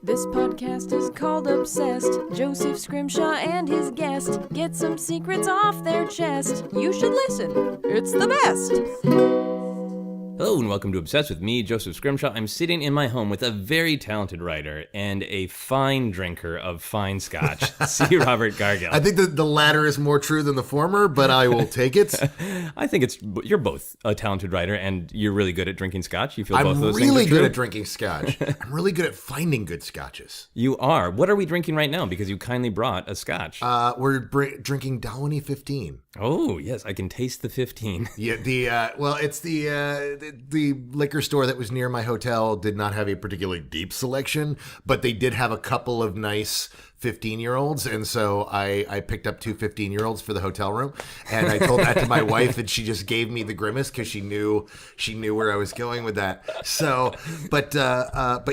This podcast is called Obsessed. Joseph Scrimshaw and his guest get some secrets off their chest. You should listen. It's the best. Hello and welcome to Obsessed with me, Joseph Scrimshaw. I'm sitting in my home with a very talented writer and a fine drinker of fine scotch, C. Robert Cargill. I think the latter is more true than the former, but I will take it. I think you're both a talented writer and you're really good at drinking scotch. You feel both those things are true? I'm really good at drinking scotch. I'm really good at finding good scotches. You are. What are we drinking right now? Because you kindly brought a scotch. We're drinking Dalwhinnie 15. Oh, yes. I can taste the 15. Yeah, it's the liquor store that was near my hotel did not have a particularly deep selection, but they did have a couple of nice 15-year-olds, and so I picked up two 15-year-olds for the hotel room, and I told that to my wife, and she just gave me the grimace because she knew where I was going with that. So, but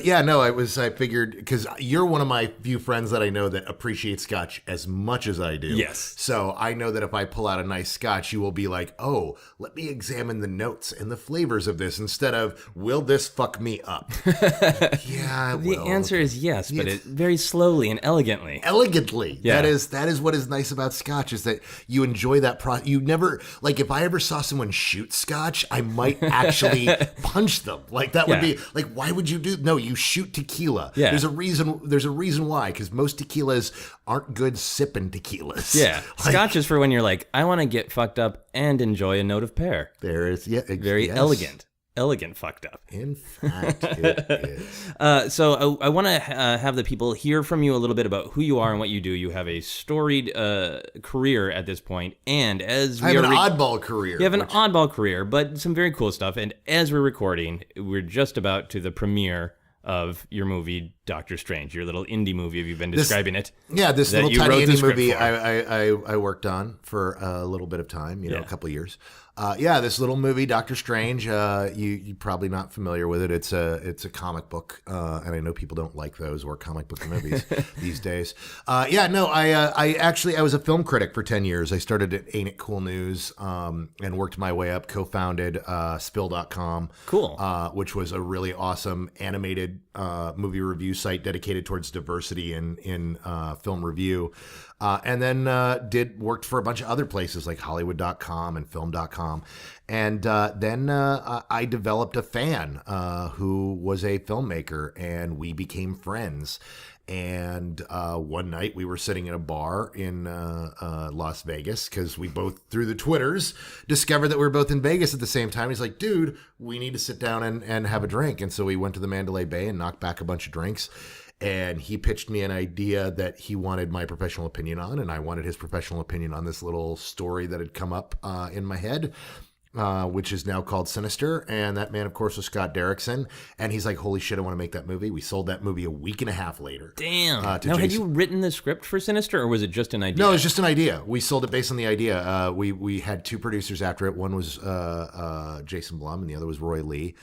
yeah, no, I figured, because you're one of my few friends that I know that appreciate scotch as much as I do. Yes. So I know that if I pull out a nice scotch, you will be like, oh, let me examine the notes and the flavors of this instead of, will this fuck me up? Yeah, The answer is yes, but it very slowly and elegantly. Yeah. That is what is nice about scotch, is that you enjoy that process. You never, like, if I ever saw someone shoot scotch, I might actually punch them. Like, that would be like, why would you do? No, you shoot tequila. Yeah. There's a reason why, because most tequilas aren't good sipping tequilas. Yeah. Scotch is for when you're like, I want to get fucked up and enjoy a note of pear. There is, Very elegant fucked up. In fact, it is. So I want to have the people hear from you a little bit about who you are and what you do. You have a storied career at this point, and as I have an oddball career. You have an oddball career, but some very cool stuff. And as we're recording, we're just about to the premiere of your movie Doctor Strange, your little indie movie. Have you been describing it? Yeah, this little tiny indie movie I worked on for a little bit of time, a couple of years. This little movie, Doctor Strange. You're probably not familiar with it. It's a comic book, and I know people don't like those or comic book movies these days. I was a film critic for 10 years. I started at Ain't It Cool News and worked my way up. Co-founded Spill.com, cool, which was a really awesome animated movie review site dedicated towards diversity in film review. And then worked for a bunch of other places like Hollywood.com and Film.com. And then I developed a fan who was a filmmaker, and we became friends. And one night we were sitting in a bar in Las Vegas, because we both, through the Twitters, discovered that we were both in Vegas at the same time. He's like, dude, we need to sit down and have a drink. And so we went to the Mandalay Bay and knocked back a bunch of drinks. And he pitched me an idea that he wanted my professional opinion on, and I wanted his professional opinion on this little story that had come up in my head, which is now called Sinister. And that man, of course, was Scott Derrickson. And he's like, holy shit, I want to make that movie. We sold that movie a week and a half later. Damn. Now, had you written the script for Sinister, or was it just an idea? No, it was just an idea. We sold it based on the idea. We had two producers after it. One was Jason Blum, and the other was Roy Lee.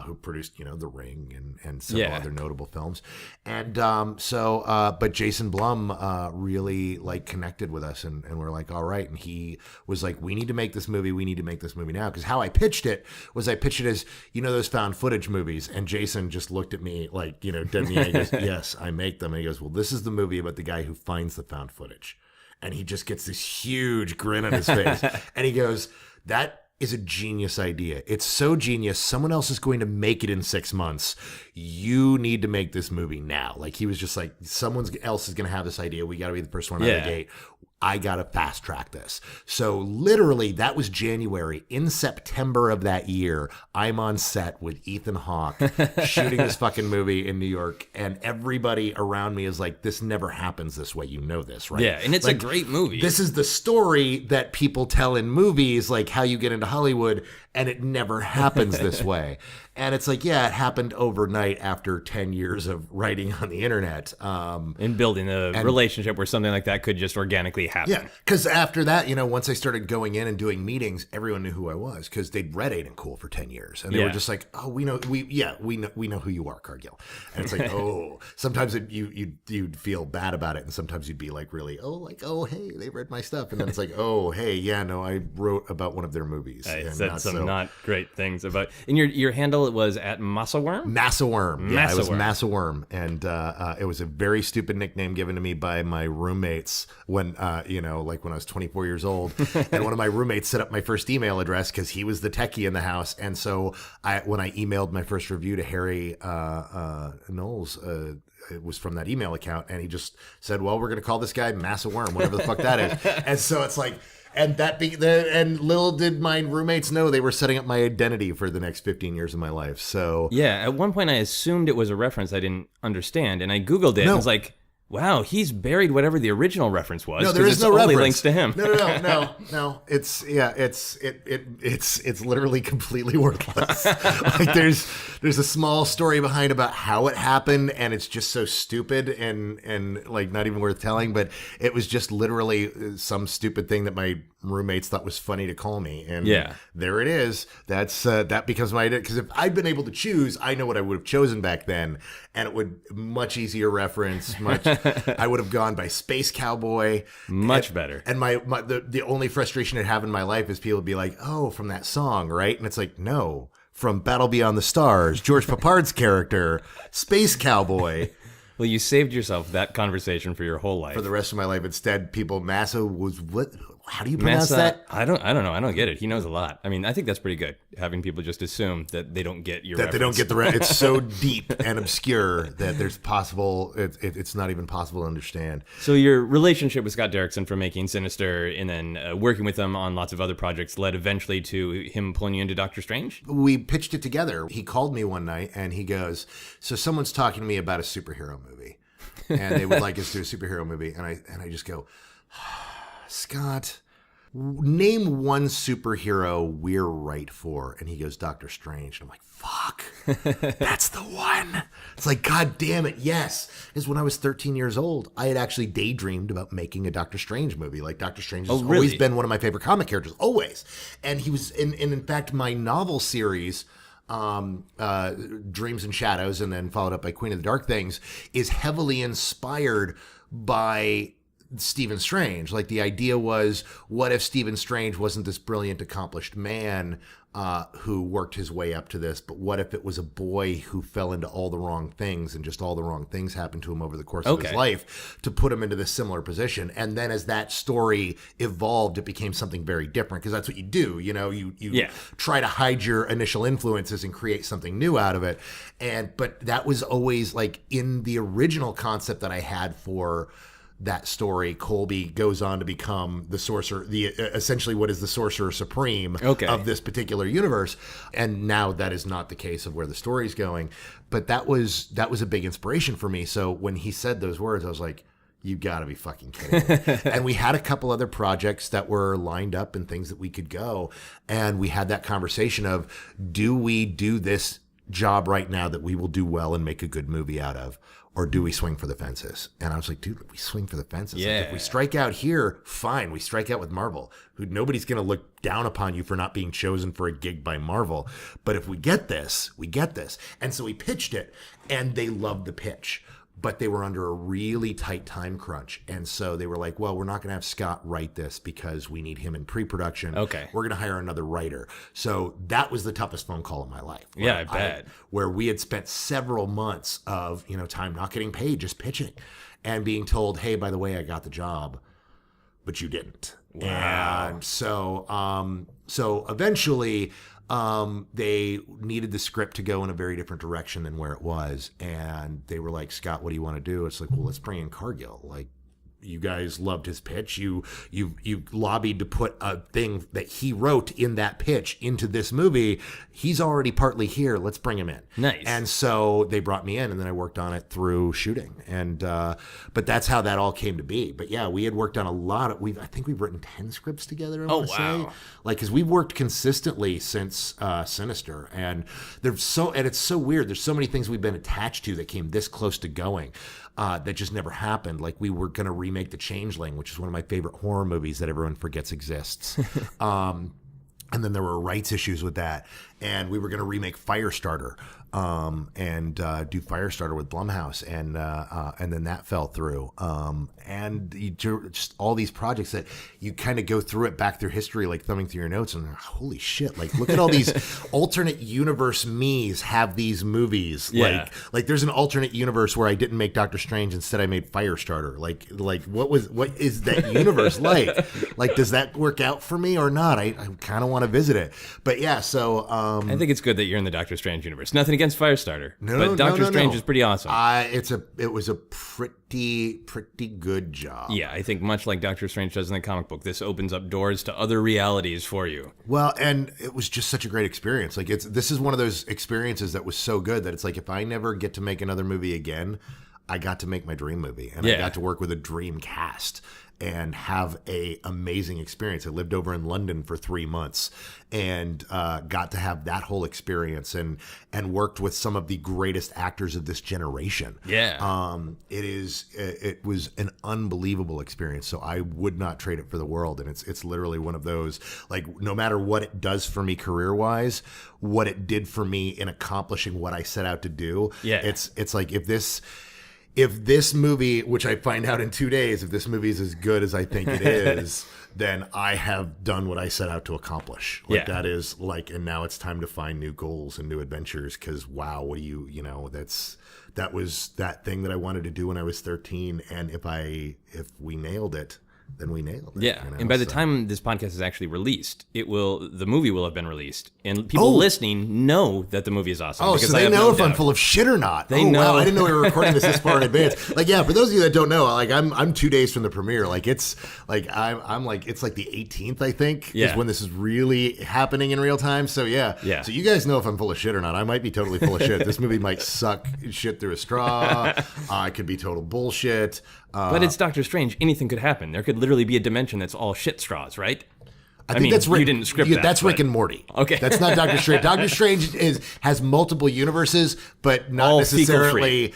Who produced, The Ring and several other notable films. And but Jason Blum really connected with us, and we're like, all right. And he was like, we need to make this movie. We need to make this movie now. Because how I pitched it as, those found footage movies. And Jason just looked at me like, dead in the eye. He goes, yes, I make them. And he goes, well, this is the movie about the guy who finds the found footage. And he just gets this huge grin on his face. And he goes, that is a genius idea. It's so genius. Someone else is going to make it in 6 months. You need to make this movie now. Like, he was just like, someone else is going to have this idea. We got to be the first one out of the gate. I got to fast track this. So literally, that was January. In September of that year, I'm on set with Ethan Hawke shooting this fucking movie in New York. And everybody around me is like, this never happens this way. You know this, right? Yeah, and it's a great movie. This is the story that people tell in movies, like how you get into Hollywood, and it never happens this way. And it's like, yeah, it happened overnight after 10 years of writing on the internet. And building a relationship where something like that could just organically happen. Yeah, because after that, once I started going in and doing meetings, everyone knew who I was, because they'd read Ain't It Cool for 10 years. And they were just like, oh, we know who you are, Cargill. And it's like, oh, sometimes you'd feel bad about it. And sometimes you'd be like, really, oh, hey, they read my stuff. And then it's like, oh, hey, yeah, no, I wrote about one of their movies. I said some not great things about, and your handle was at Massaworm? Worm. Yeah, it was Massa Worm. And it was a very stupid nickname given to me by my roommates when, like when I was 24 years old. And one of my roommates set up my first email address because he was the techie in the house. And so when I emailed my first review to Harry Knowles, it was from that email account, and he just said, well, we're going to call this guy Massa Worm, whatever the fuck that is. And so it's like, and little did my roommates know they were setting up my identity for the next 15 years of my life. So yeah, at one point I assumed it was a reference I didn't understand, and I Googled it and was like, wow, he's buried whatever the original reference was. No, there is no only reference. Links to him. No. It's literally completely worthless. Like there's a small story behind about how it happened, and it's just so stupid and like not even worth telling. But it was just literally some stupid thing that my roommates thought was funny to call me, and there it is. That becomes my identity. Because if I'd been able to choose, I know what I would have chosen back then, and it would much easier reference. I would have gone by Space Cowboy. Much better. And the only frustration I'd have in my life is people would be like, oh, from that song, right? And it's like, no, from Battle Beyond the Stars, George Papard's character, Space Cowboy. Well, you saved yourself that conversation for your whole life. For the rest of my life. Instead, Massa was what? How do you pronounce that? I don't know. I don't get it. He knows a lot. I mean, I think that's pretty good. Having people just assume that they don't get your reference. They don't get the it's so deep and obscure that it's not even possible to understand. So your relationship with Scott Derrickson from making Sinister and then working with him on lots of other projects led eventually to him pulling you into Doctor Strange? We pitched it together. He called me one night and he goes, so someone's talking to me about a superhero movie and they would like us to do a superhero movie. And I just go, Scott, name one superhero we're right for. And he goes, Doctor Strange. And I'm like, fuck, that's the one. It's like, God damn it, yes. Because when I was 13 years old, I had actually daydreamed about making a Doctor Strange movie. Like, Doctor Strange has always been one of my favorite comic characters, always. And he was, in fact, my novel series, Dreams and Shadows, and then followed up by Queen of the Dark Things, is heavily inspired by Stephen Strange. Like, the idea was, what if Stephen Strange wasn't this brilliant, accomplished man who worked his way up to this, but what if it was a boy who fell into all the wrong things and just all the wrong things happened to him over the course of his life to put him into this similar position? And then as that story evolved, it became something very different, because that's what you do. You know, you try to hide your initial influences and create something new out of it. But that was always like in the original concept that I had for that story. Colby goes on to become the sorcerer, essentially what is the sorcerer supreme of this particular universe. And now that is not the case of where the story's going. But that was a big inspiration for me. So when he said those words, I was like, you gotta be fucking kidding me. And we had a couple other projects that were lined up and things that we could go. And we had that conversation of, do we do this job right now that we will do well and make a good movie out of? Or do we swing for the fences? And I was like, dude, we swing for the fences. Yeah. Like, if we strike out here, fine. We strike out with Marvel. Nobody's going to look down upon you for not being chosen for a gig by Marvel. But if we get this, we get this. And so we pitched it, and they loved the pitch. But they were under a really tight time crunch. And so they were like, well, we're not going to have Scott write this because we need him in pre-production. Okay. We're going to hire another writer. So that was the toughest phone call of my life. Yeah, I bet. Where we had spent several months of, time not getting paid, just pitching and being told, hey, by the way, I got the job, but you didn't. Wow. And so eventually, they needed the script to go in a very different direction than where it was. And they were like, Scott, what do you want to do? It's like, well, let's bring in Cargill. Like, you guys loved his pitch. You lobbied to put a thing that he wrote in that pitch into this movie. He's already partly here. Let's bring him in. Nice. And so they brought me in, and then I worked on it through shooting. And but that's how that all came to be. But yeah, we had worked on a lot of. I think we've written 10 scripts together. I want to say, like, because we've worked consistently since Sinister, and it's so weird. There's so many things we've been attached to that came this close to going. That just never happened. Like, we were going to remake The Changeling, which is one of my favorite horror movies that everyone forgets exists. And then there were rights issues with that. And we were going to remake Firestarter, and do Firestarter with Blumhouse, and then that fell through. And just all these projects that you kind of go through it back through history, like thumbing through your notes, and holy shit, like look at all these alternate universe me's have these movies. Yeah. Like there's an alternate universe where I didn't make Doctor Strange, instead I made Firestarter. Like what is that universe like? Like, does that work out for me or not? I kind of want to visit it. But yeah, so I think it's good that you're in the Doctor Strange universe. Nothing against Firestarter, but Doctor Strange is pretty awesome. It was a pretty good job. Yeah, I think much like Doctor Strange does in the comic book, this opens up doors to other realities for you. Well, and it was just such a great experience. Like this is one of those experiences that was so good that it's like, if I never get to make another movie again, I got to make my dream movie, and I got to work with a dream cast and have a amazing experience. I lived over in London for 3 months and got to have that whole experience and worked with some of the greatest actors of this generation. Yeah. It was an unbelievable experience. So I would not trade it for the world. And it's literally one of those, like, no matter what it does for me career-wise, what it did for me in accomplishing what I set out to do. Yeah. It's like, if this movie, which I find out in 2 days, if this movie is as good as I think it is, then I have done what I set out to accomplish. Like that is like, and now it's time to find new goals and new adventures. Because wow, what do that was that thing that I wanted to do when I was 13. And if we nailed it, then we nailed it. Yeah, and by the time this podcast is actually released, the movie will have been released, and people listening know that the movie is awesome. Oh, so they know if I'm full of shit or not. They know. Wow, I didn't know we were recording this far in advance. Like, yeah, for those of you that don't know, like I'm 2 days from the premiere. Like it's like I'm like, it's like the 18th, I think, is when this is really happening in real time. So yeah. So you guys know if I'm full of shit or not. I might be totally full of shit. This movie might suck shit through a straw. It could be total bullshit. But it's Doctor Strange. Anything could happen. There could literally be a dimension that's all shit straws, right? I mean, that's Rick, you didn't script that. That's Rick and Morty. Okay. That's not Doctor Strange. Doctor Strange has multiple universes, but not all necessarily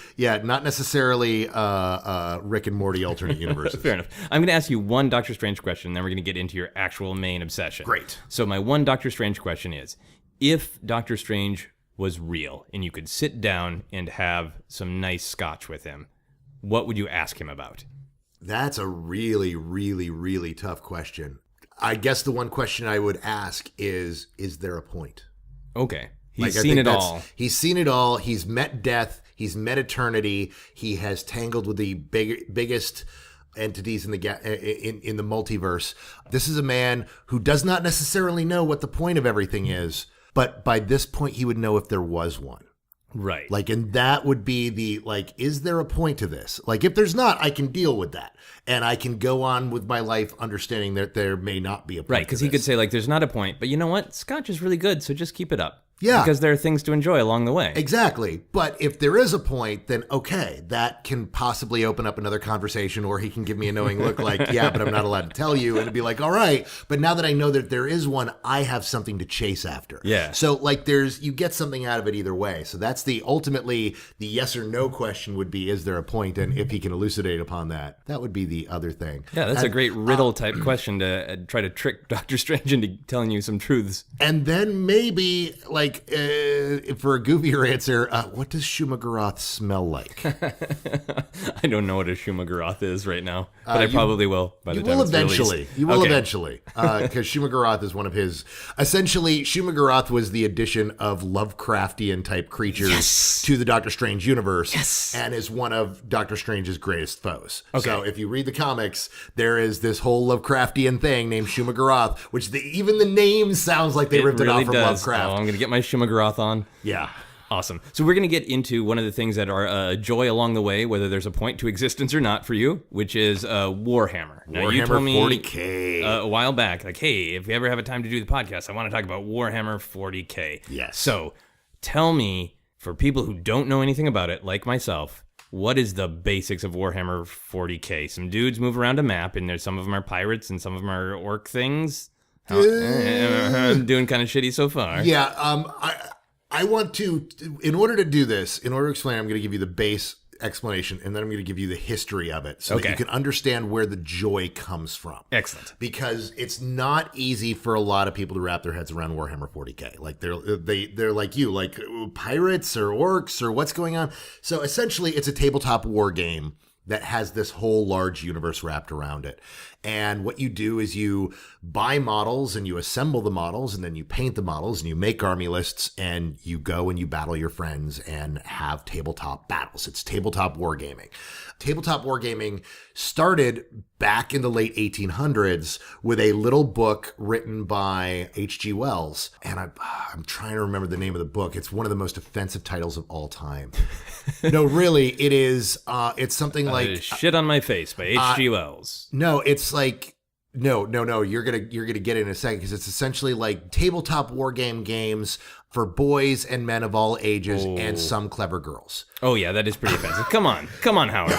Rick and Morty alternate universes. Fair enough. I'm going to ask you one Doctor Strange question, then we're going to get into your actual main obsession. Great. So my one Doctor Strange question is, if Doctor Strange was real and you could sit down and have some nice scotch with him, what would you ask him about? That's a really, really, really tough question. I guess the one question I would ask is there a point? Okay. He's seen it all. He's seen it all. He's met death. He's met eternity. He has tangled with the biggest entities in the multiverse. This is a man who does not necessarily know what the point of everything is, but by this point he would know if there was one. Right. Like, and that would be is there a point to this? Like, if there's not, I can deal with that. And I can go on with my life understanding that there may not be a point. Right, because he could say, like, there's not a point, but you know what? Scotch is really good, so just keep it up. Yeah. Because there are things to enjoy along the way. Exactly. But if there is a point, then okay, that can possibly open up another conversation, or he can give me a knowing look like, yeah, but I'm not allowed to tell you. And it'd be like, all right, but now that I know that there is one, I have something to chase after. Yeah. So like you get something out of it either way. So that's ultimately the yes or no question would be, is there a point? And if he can elucidate upon that, that would be the other thing. Yeah, that's a great riddle type question to try to trick Doctor Strange into telling you some truths. And then maybe for a goofier answer, what does Shumagaroth smell like? I don't know what a Shumagaroth is right now, but I probably will by the time it's released. You will eventually, because Shumagaroth is one of his. Essentially, Shumagaroth was the addition of Lovecraftian type creatures to the Doctor Strange universe, and is one of Doctor Strange's greatest foes. Okay. So if you read the comics, there is this whole Lovecraftian thing named Shumagaroth, which even the name sounds like they ripped it off from Lovecraft. Oh, I'm going to get my Shumagaroth on. Yeah. Awesome. So we're going to get into one of the things that are a joy along the way, whether there's a point to existence or not for you, which is Warhammer. Now, Warhammer you told me 40K. A while back, like, hey, if we ever have a time to do the podcast, I want to talk about Warhammer 40K. Yes. So tell me, for people who don't know anything about it, like myself, what is the basics of Warhammer 40K? Some dudes move around a map, and some of them are pirates, and some of them are orc things. Doing kind of shitty so far. Yeah, I want to, in order to do this, in order to explain, I'm going to give you the base explanation, and then I'm going to give you the history of it so that you can understand where the joy comes from. Excellent. Because it's not easy for a lot of people to wrap their heads around Warhammer 40K. Like they're like you, like pirates or orcs or what's going on. So essentially, it's a tabletop war game that has this whole large universe wrapped around it. And what you do is you buy models and you assemble the models and then you paint the models and you make army lists and you go and you battle your friends and have tabletop battles. It's tabletop wargaming. Tabletop wargaming started back in the late 1800s with a little book written by H.G. Wells. And I'm trying to remember the name of the book. It's one of the most offensive titles of all time. No, really, it is. It's something like Shit on My Face by H.G. Wells. No, it's like no. You're gonna get it in a second because it's essentially like tabletop war games for boys and men of all ages and some clever girls. Oh yeah, that is pretty offensive. Come on, Howard.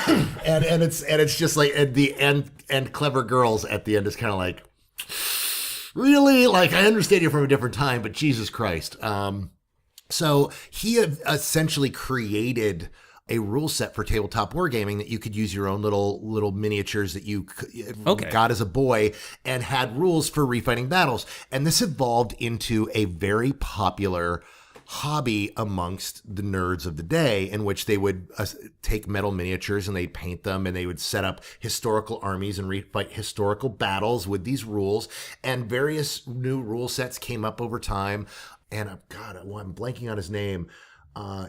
and it's just like at the end and clever girls at the end is kind of like, really? Like, I understand you're from a different time, but Jesus Christ. So he essentially created a rule set for tabletop wargaming that you could use your own little miniatures that you got as a boy and had rules for refighting battles. And this evolved into a very popular hobby amongst the nerds of the day, in which they would take metal miniatures and they'd paint them and they would set up historical armies and refight historical battles with these rules. And various new rule sets came up over time. And I'm blanking on his name.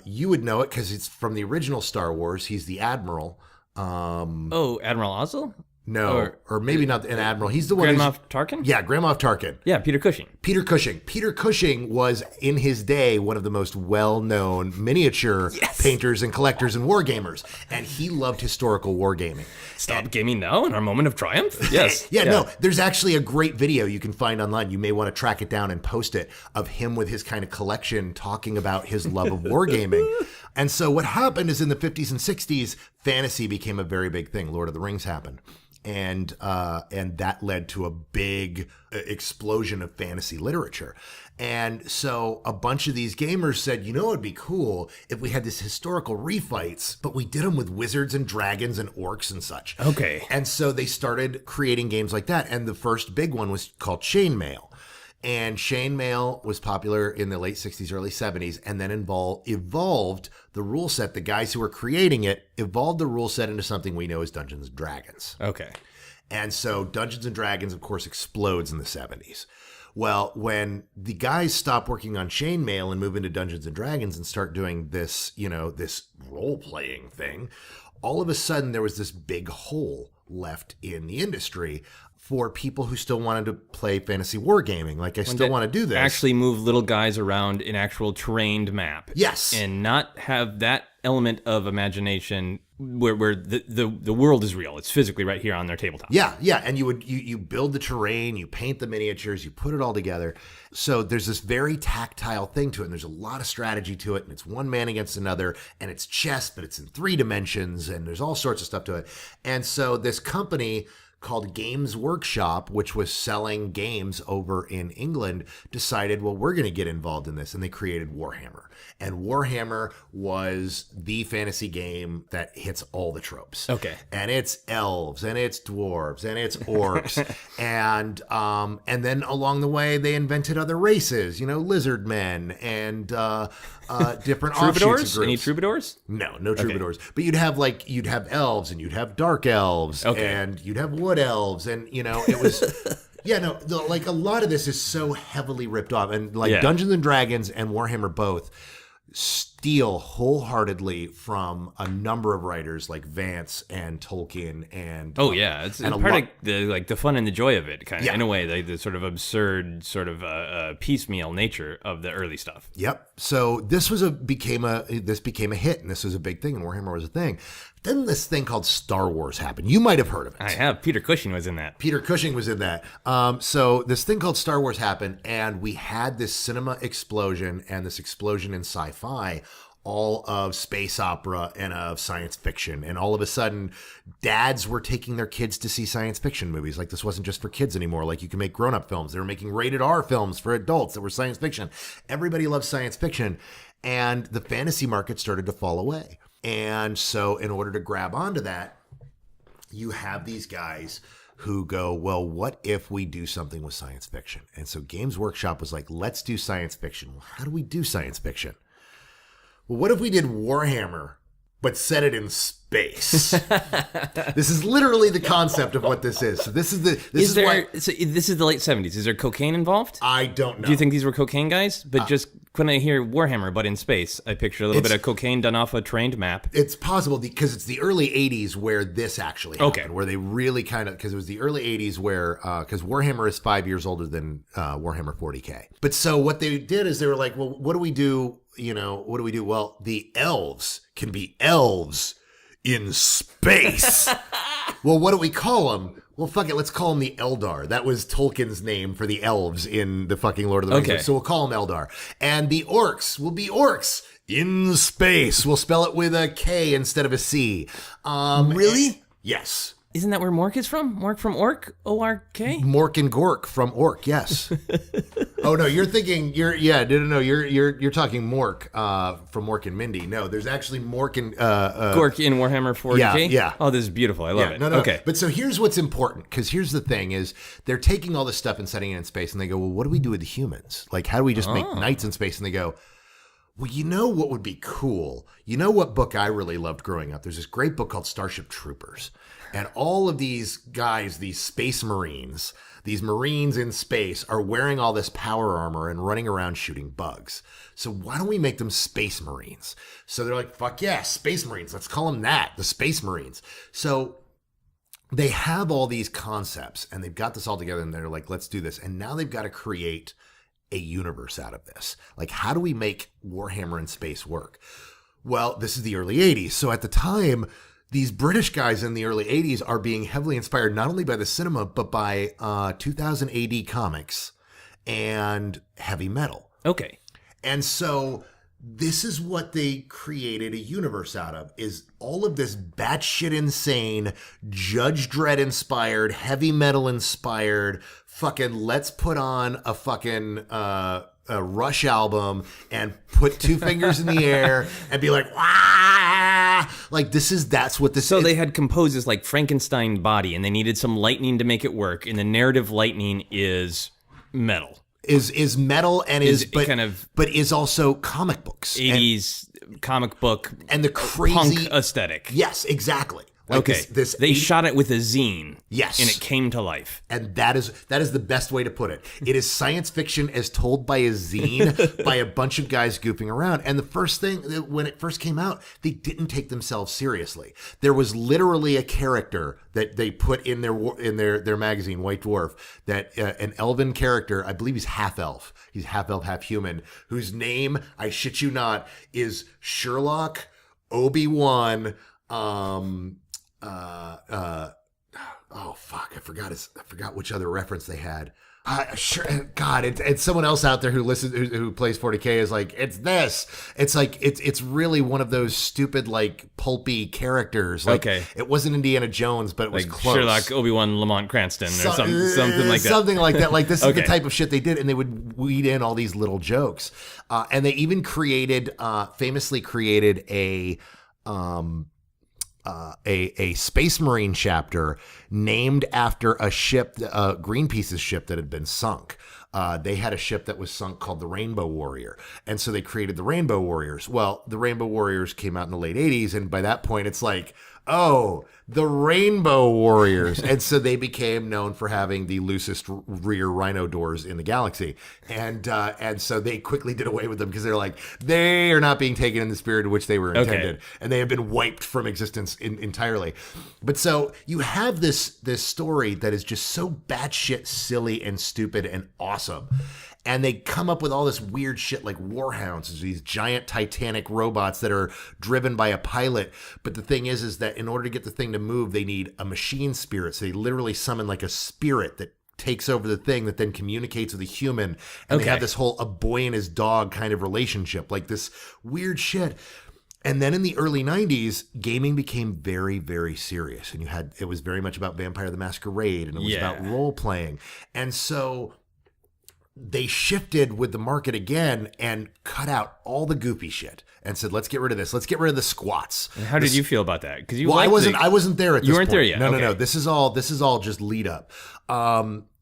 You would know it because it's from the original Star Wars. He's the Admiral. Admiral Ozzel? No, or maybe not an Admiral. He's the one. Grand Moff Tarkin? Yeah, Grand Moff Tarkin. Yeah, Peter Cushing. Peter Cushing was, in his day, one of the most well-known miniature painters and collectors and wargamers. And he loved historical wargaming. Stop gaming now in our moment of triumph? Yes. No, there's actually a great video you can find online. You may want to track it down and post it, of him with his kind of collection talking about his love of wargaming. And so what happened is in the 50s and 60s, fantasy became a very big thing. Lord of the Rings happened. And that led to a big explosion of fantasy literature. And so a bunch of these gamers said, it'd be cool if we had this historical refights, but we did them with wizards and dragons and orcs and such. Okay. And so they started creating games like that. And the first big one was called Chainmail. And Chainmail was popular in the late 60s, early 70s, and then evolved the rule set. The guys who were creating it evolved the rule set into something we know as Dungeons & Dragons. Okay. And so Dungeons & Dragons, of course, explodes in the 70s. Well, when the guys stop working on Chainmail and move into Dungeons & Dragons and start doing this, this role-playing thing, all of a sudden there was this big hole left in the industry for people who still wanted to play fantasy wargaming. Like, I still want to do this. Actually move little guys around an actual terrained map. Yes. And not have that element of imagination where the world is real. It's physically right here on their tabletop. Yeah. And you build the terrain, you paint the miniatures, you put it all together. So there's this very tactile thing to it, and there's a lot of strategy to it, and it's one man against another, and it's chess, but it's in 3 dimensions, and there's all sorts of stuff to it. And so this company called Games Workshop, which was selling games over in England, decided, well, we're going to get involved in this. And they created Warhammer. And Warhammer was the fantasy game that hits all the tropes. Okay. And it's elves, and it's dwarves, and it's orcs. and then along the way, they invented other races, lizard men and different offshoots of groups. Any troubadours? No troubadours. Okay. But you'd have elves, and you'd have dark elves, and you'd have wood elves, and it was a lot of this is so heavily ripped off, and Dungeons and Dragons and Warhammer both steal wholeheartedly from a number of writers like Vance and Tolkien and it's part of the fun and the joy of it, kind of in a way, the sort of absurd sort of piecemeal nature of the early stuff. Yep. So this became a hit, and this was a big thing, and Warhammer was a thing. Then this thing called Star Wars happened. You might have heard of it. I have. Peter Cushing was in that. So this thing called Star Wars happened, and we had this cinema explosion and this explosion in sci-fi, all of space opera and of science fiction. And all of a sudden, dads were taking their kids to see science fiction movies. Like, this wasn't just for kids anymore. Like, you can make grown-up films. They were making rated R films for adults that were science fiction. Everybody loves science fiction. And the fantasy market started to fall away. And so in order to grab onto that, you have these guys who go, well, what if we do something with science fiction? And so Games Workshop was like, let's do science fiction. Well, how do we do science fiction? Well, what if we did Warhammer, but set it in space? This is literally the concept of what this is. So this is this is the late 70s. Is there cocaine involved? I don't know. Do you think these were cocaine guys? But just when I hear Warhammer, but in space, I picture a little bit of cocaine done off a trained map. It's possible because it's the early 80s where this actually happened, where they really kind of, because it was the early 80s where, because Warhammer is 5 years older than Warhammer 40K. But so what they did is they were like, well, what do we do? What do we do? Well, the elves can be elves in space. Well, what do we call them? Well, fuck it, let's call them the Eldar. That was Tolkien's name for the elves in the fucking Lord of the Rings. Okay. So we'll call them Eldar. And the orcs will be orcs in space. We'll spell it with a K instead of a C. Really? Yes. Isn't that where Mork is from? Mork from Orc? O-R-K? Mork and Gork from Orc, yes. Oh no, you're thinking you're talking Mork from Mork and Mindy. No, there's actually Mork and Gork in Warhammer 40K? Yeah. Oh, this is beautiful. I love it. No. Okay. But so here's what's important, because here's the thing is they're taking all this stuff and setting it in space, and they go, well, what do we do with the humans? Like, how do we just make knights in space? And they go, well, you know what would be cool? You know what book I really loved growing up? There's this great book called Starship Troopers. And all of these guys, these space marines, these marines in space are wearing all this power armor and running around shooting bugs. So why don't we make them space marines? So they're like, fuck yeah, space marines. Let's call them that, the space marines. So they have all these concepts and they've got this all together and they're like, let's do this. And now they've got to create a universe out of this. Like, how do we make Warhammer in space work? Well, this is the early 80s. So at the time, these British guys in the early 80s are being heavily inspired not only by the cinema, but by 2000 AD comics and heavy metal. Okay. And so this is what they created a universe out of, is all of this batshit insane, Judge Dredd inspired, heavy metal inspired, fucking let's put on a fucking a Rush album and put two fingers in the air and be like, wah! Like that's what this is. So they had composed this like Frankenstein body and they needed some lightning to make it work. And the narrative lightning is metal. Is metal and is but, kind of but is also comic books. 80s comic book and the crazy punk aesthetic. Yes, exactly. Like okay, they shot it with a zine. Yes. And it came to life. And that is the best way to put it. It is science fiction as told by a zine by a bunch of guys goofing around. And the first thing, when it first came out, they didn't take themselves seriously. There was literally a character that they put in their magazine, White Dwarf, that an elven character, I believe he's half elf. He's half elf, half human, whose name, I shit you not, is Sherlock Obi-Wan. Oh fuck! I forgot which other reference they had. Sure, God, it's someone else out there who plays 40K is like, it's this. It's like it's really one of those stupid like pulpy characters. Like, okay, it wasn't Indiana Jones, but it was like close. Sherlock Lamont Lamont Cranston or something like that. Something like that. Like this is the type of shit they did, and they would weed in all these little jokes. And they even famously created a Space Marine chapter named after a ship, Greenpeace's ship that had been sunk. They had a ship that was sunk called the Rainbow Warrior. And so they created the Rainbow Warriors. Well, the Rainbow Warriors came out in the late 80s. And by that point, it's like, oh, the Rainbow Warriors. And so they became known for having the loosest rear rhino doors in the galaxy. And so they quickly did away with them because they're like, they are not being taken in the spirit in which they were intended. Okay. And they have been wiped from existence entirely. But so you have this story that is just so batshit silly and stupid and awesome. And they come up with all this weird shit like warhounds, these giant titanic robots that are driven by a pilot. But the thing is that in order to get the thing to move, they need a machine spirit. So they literally summon like a spirit that takes over the thing that then communicates with a human. And they have this whole a boy and his dog kind of relationship, like this weird shit. And then in the early 90s, gaming became very, very serious. And it was very much about Vampire the Masquerade, and it was about role playing. And so they shifted with the market again and cut out all the goofy shit and said, let's get rid of this. Let's get rid of the squats. And how did you feel about that? Because I wasn't there at this point. You weren't there yet. No. This is all just lead up.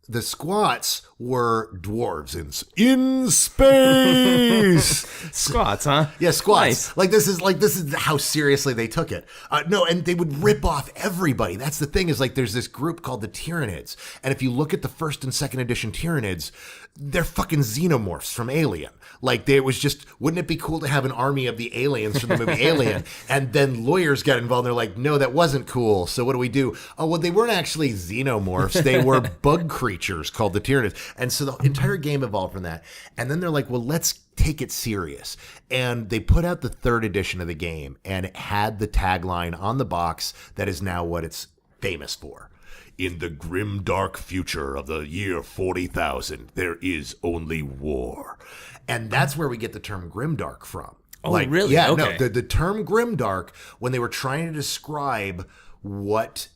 The squats were dwarves in space. Squats, huh? Yeah, squats. Nice. Like this is how seriously they took it. No, and they would rip off everybody. That's the thing, is like there's this group called the Tyranids, and if you look at the first and second edition Tyranids, they're fucking xenomorphs from Alien. Like it was just, wouldn't it be cool to have an army of the aliens from the movie Alien? And then lawyers got involved. And they're like, no, that wasn't cool. So what do we do? Oh, well, they weren't actually xenomorphs. They were bug creatures called the Tyranids. And so the entire game evolved from that. And then they're like, well, let's take it serious. And they put out the third edition of the game, and it had the tagline on the box that is now what it's famous for. In the grim, dark future of the year 40,000, there is only war. And that's where we get the term grimdark from. Oh, really? Yeah, okay. no, the term grimdark, when they were trying to describe what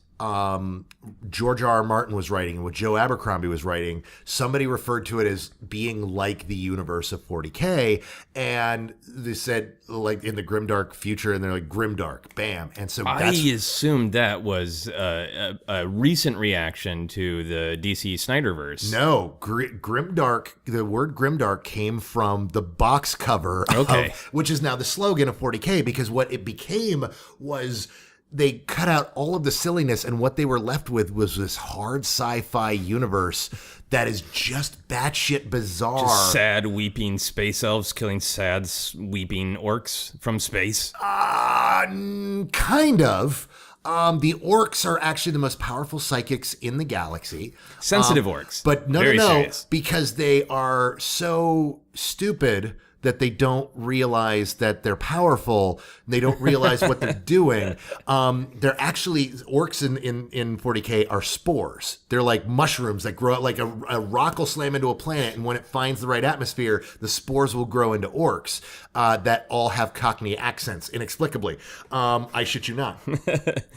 George R.R. Martin was writing and what Joe Abercrombie was writing, somebody referred to it as being like the universe of 40K, and they said, like, in the grimdark future, and they're like, grimdark, bam. And so I assumed that was a recent reaction to the DC Snyderverse. No, grimdark, the word grimdark came from the box cover, which is now the slogan of 40K, because what it became was they cut out all of the silliness, and what they were left with was this hard sci-fi universe that is just batshit bizarre. Just sad, weeping space elves killing sad, weeping orcs from space. Kind of. The orcs are actually the most powerful psychics in the galaxy. Sensitive orcs. But no, serious. because they are so stupid that they don't realize that they're powerful. They don't realize what they're doing. They're actually, orcs in 40K are spores. They're like mushrooms that grow, like a rock will slam into a planet, and when it finds the right atmosphere, the spores will grow into orcs that all have Cockney accents, inexplicably. I shit you not.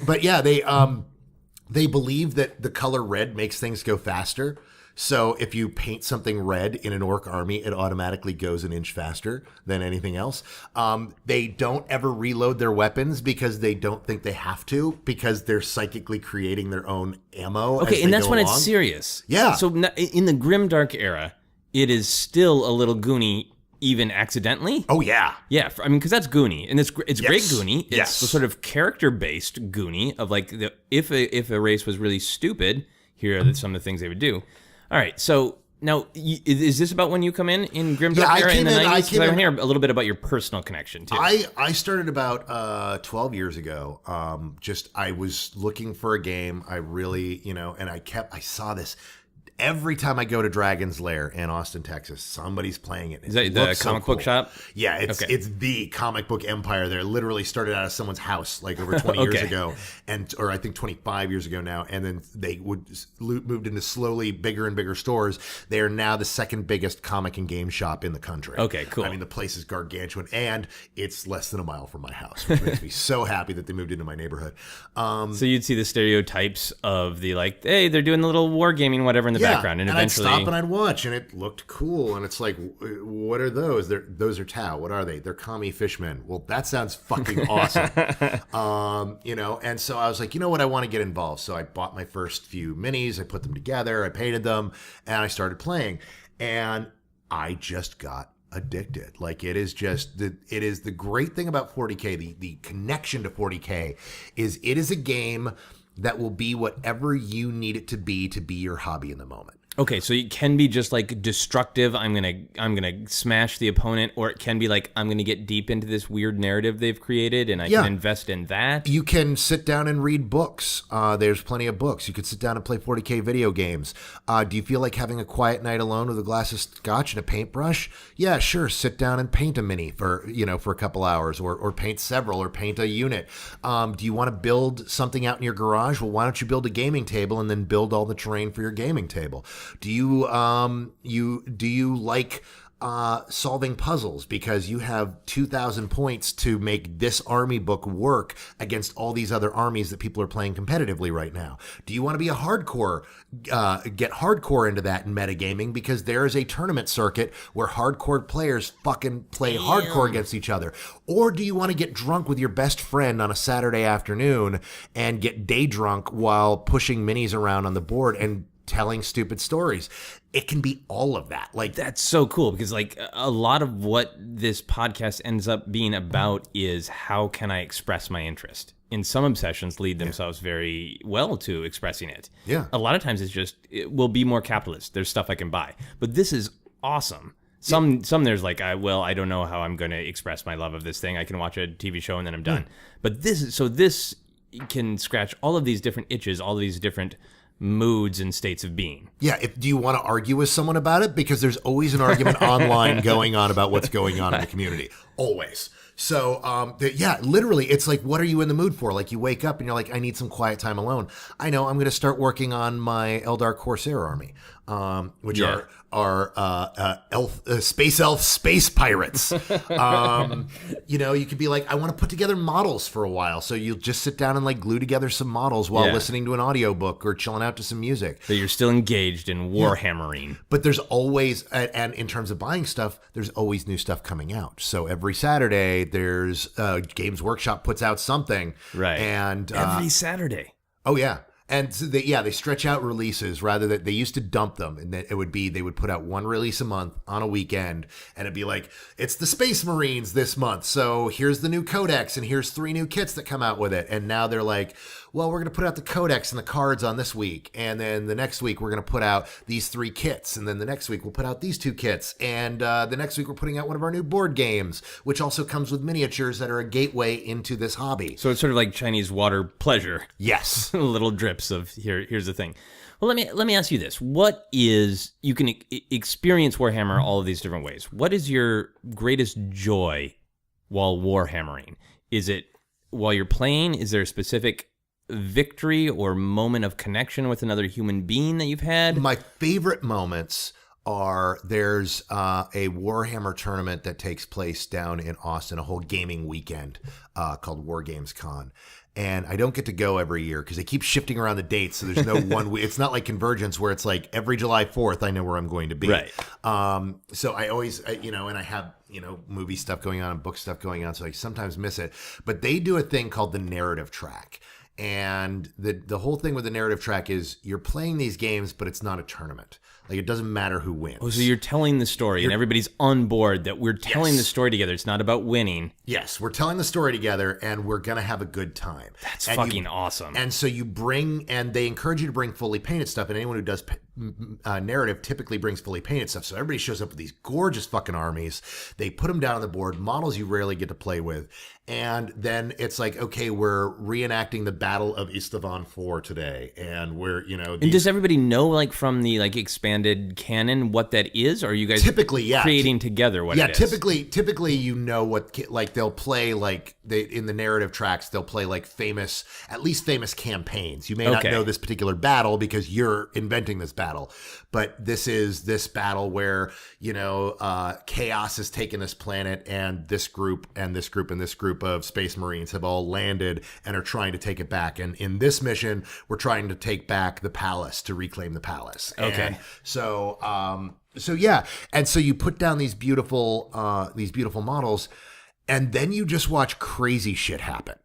But yeah, they believe that the color red makes things go faster. So if you paint something red in an orc army, it automatically goes an inch faster than anything else. They don't ever reload their weapons because they don't think they have to, because they're psychically creating their own ammo. Okay, and that's when along. It's serious. Yeah. So in the grimdark era, it is still a little Goonie, even accidentally. Oh yeah, yeah. I mean, because that's Goonie, and it's yes. great Goonie. It's yes. the sort of character-based Goonie of like if a race was really stupid, here are some of the things they would do. All right, so now, is this about when you come in Grimdark era in the 90s? Because I want to hear a little bit about your personal connection, too. I started about 12 years ago. I was looking for a game. I really, and I saw this. Every time I go to Dragon's Lair in Austin, Texas, somebody's playing it. Is that the comic book shop? Yeah, it's the comic book empire there. It literally started out of someone's house like over 20 years ago, or I think 25 years ago now. And then they moved into slowly bigger and bigger stores. They are now the second biggest comic and game shop in the country. Okay, cool. I mean, the place is gargantuan, and it's less than a mile from my house, which makes me so happy that they moved into my neighborhood. So you'd see the stereotypes of the like, hey, they're doing the little wargaming whatever in the background, and eventually I'd stop and I'd watch, and it looked cool, and it's like, what are those? Those are Tau. What are they? They're commie fishmen. Well, that sounds fucking awesome. And so I was like, you know what? I want to get involved. So I bought my first few minis. I put them together. I painted them, and I started playing, and I just got addicted. Like it is the great thing about 40K, the connection to 40K is it is a game that will be whatever you need it to be your hobby in the moment. Okay, so it can be just like destructive, I'm gonna smash the opponent, or it can be like I'm gonna get deep into this weird narrative they've created, and I can invest in that. You can sit down and read books. There's plenty of books. You could sit down and play 40K video games. Do you feel like having a quiet night alone with a glass of scotch and a paintbrush? Yeah, sure. Sit down and paint a mini for a couple hours, or paint several, or paint a unit. Do you want to build something out in your garage? Well, why don't you build a gaming table and then build all the terrain for your gaming table? Do you like solving puzzles because you have 2,000 points to make this army book work against all these other armies that people are playing competitively right now? Do you want to be a hardcore, get hardcore into that in metagaming because there is a tournament circuit where hardcore players fucking play hardcore against each other? Or do you want to get drunk with your best friend on a Saturday afternoon and get day drunk while pushing minis around on the board and telling stupid stories? It can be all of that. Like, that's so cool because like a lot of what this podcast ends up being about is how can I express my interest. And some obsessions lead themselves very well to expressing it. Yeah. A lot of times it will be more capitalist. There's stuff I can buy. But this is awesome. Some there's like, I don't know how I'm going to express my love of this thing. I can watch a TV show and then I'm done. But this can scratch all of these different itches, all of these different moods and states of being. Yeah, do you want to argue with someone about it? Because there's always an argument online going on about what's going on in the community. Always. So, literally, it's like, what are you in the mood for? Like, you wake up and you're like, I need some quiet time alone. I know, I'm going to start working on my Eldar Corsair army, which are space pirates. You could be like, I want to put together models for a while. So you'll just sit down and like glue together some models while listening to an audiobook or chilling out to some music. So you're still engaged in warhammering. But there's always, and in terms of buying stuff, there's always new stuff coming out. So every Saturday, there's Games Workshop puts out something. Right. And every Saturday. Oh, yeah. And so they stretch out releases rather than they used to dump them, and then they would put out one release a month on a weekend, and it'd be like, it's the Space Marines this month, so here's the new codex and here's 3 new kits that come out with it. And now they're like, well, we're going to put out the codex and the cards on this week, and then the next week we're going to put out these 3 kits, and then the next week we'll put out these 2 kits, and the next week we're putting out one of our new board games, which also comes with miniatures that are a gateway into this hobby. So it's sort of like Chinese water pleasure. Yes. Little drips of here's the thing. Well, let me ask you this. What is, you can experience Warhammer all of these different ways. What is your greatest joy while warhammering? Is it while you're playing? Is there a specific victory or moment of connection with another human being that you've had? My favorite moments are, there's a Warhammer tournament that takes place down in Austin, a whole gaming weekend called War Games Con. And I don't get to go every year because they keep shifting around the dates. So there's no one week. It's not like Convergence where it's like every July 4th, I know where I'm going to be. Right. So I always, and I have, movie stuff going on and book stuff going on. So I sometimes miss it. But they do a thing called the narrative track. And the whole thing with the narrative track is you're playing these games, but it's not a tournament. Like, it doesn't matter who wins. Oh, so you're telling the story and everybody's on board that we're telling the story together. It's not about winning. Yes, we're telling the story together and we're going to have a good time. That's fucking awesome. And so you bring, and they encourage you to bring fully painted stuff. And anyone who does narrative typically brings fully painted stuff. So everybody shows up with these gorgeous fucking armies. They put them down on the board, models you rarely get to play with. And then it's like, okay, we're reenacting the Battle of Istvan 4 today. And we're, and does everybody know, like, from the, like, expanded canon what that is? Or are you guys typically, creating together what it is? Yeah, typically, what, like, they'll play, like, in the narrative tracks, they'll play, like, at least famous campaigns. You may not know this particular battle because you're inventing this battle. But this is this battle where, chaos has taken this planet, and this group and this group and this group of Space Marines have all landed and are trying to take it back. And in this mission, we're trying to take back the palace, to reclaim the palace. Okay. And so yeah. And so you put down these beautiful models, and then you just watch crazy shit happen.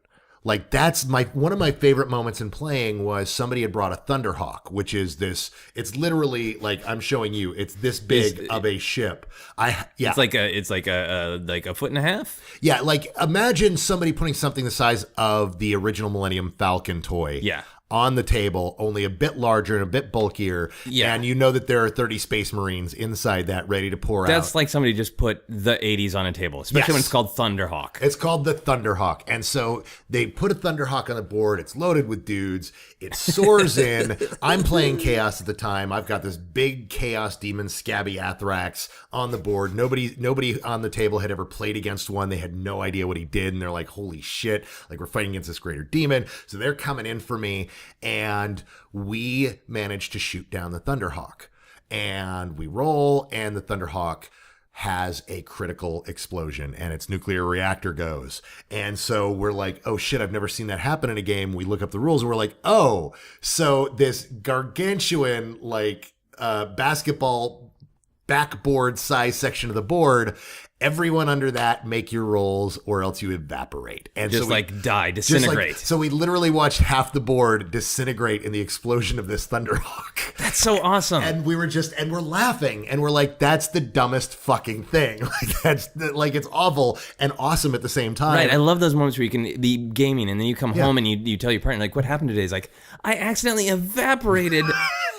Like, that's one of my favorite moments in playing was somebody had brought a Thunderhawk, which is this, it's literally like, I'm showing you, it's this big of a ship. It's like a foot and a half. Yeah. Like, imagine somebody putting something the size of the original Millennium Falcon toy. Yeah. On the table, only a bit larger and a bit bulkier. Yeah. And you know that there are 30 Space Marines inside that ready to pour out. That's like somebody just put the 80s on a table, especially when it's called Thunderhawk. It's called the Thunderhawk. And so they put a Thunderhawk on the board. It's loaded with dudes. It soars in. I'm playing Chaos at the time. I've got this big Chaos Demon, Scabby Athrax on the board. Nobody on the table had ever played against one. They had no idea what he did. And they're like, holy shit, like, we're fighting against this greater demon. So they're coming in for me. And we managed to shoot down the Thunderhawk. And we roll, and the Thunderhawk has a critical explosion and its nuclear reactor goes. And so we're like, oh shit, I've never seen that happen in a game. We look up the rules and we're like, oh, so this gargantuan like basketball backboard size section of the board, everyone under that make your rolls or else you evaporate. And just so we, like die, disintegrate. so we literally watched half the board disintegrate in the explosion of this Thunderhawk. That's so awesome. And we're laughing and we're like, that's the dumbest fucking thing. Like it's awful and awesome at the same time. Right. I love those moments where you can be gaming and then you come home and you tell your partner, like, what happened today? It's like, I accidentally evaporated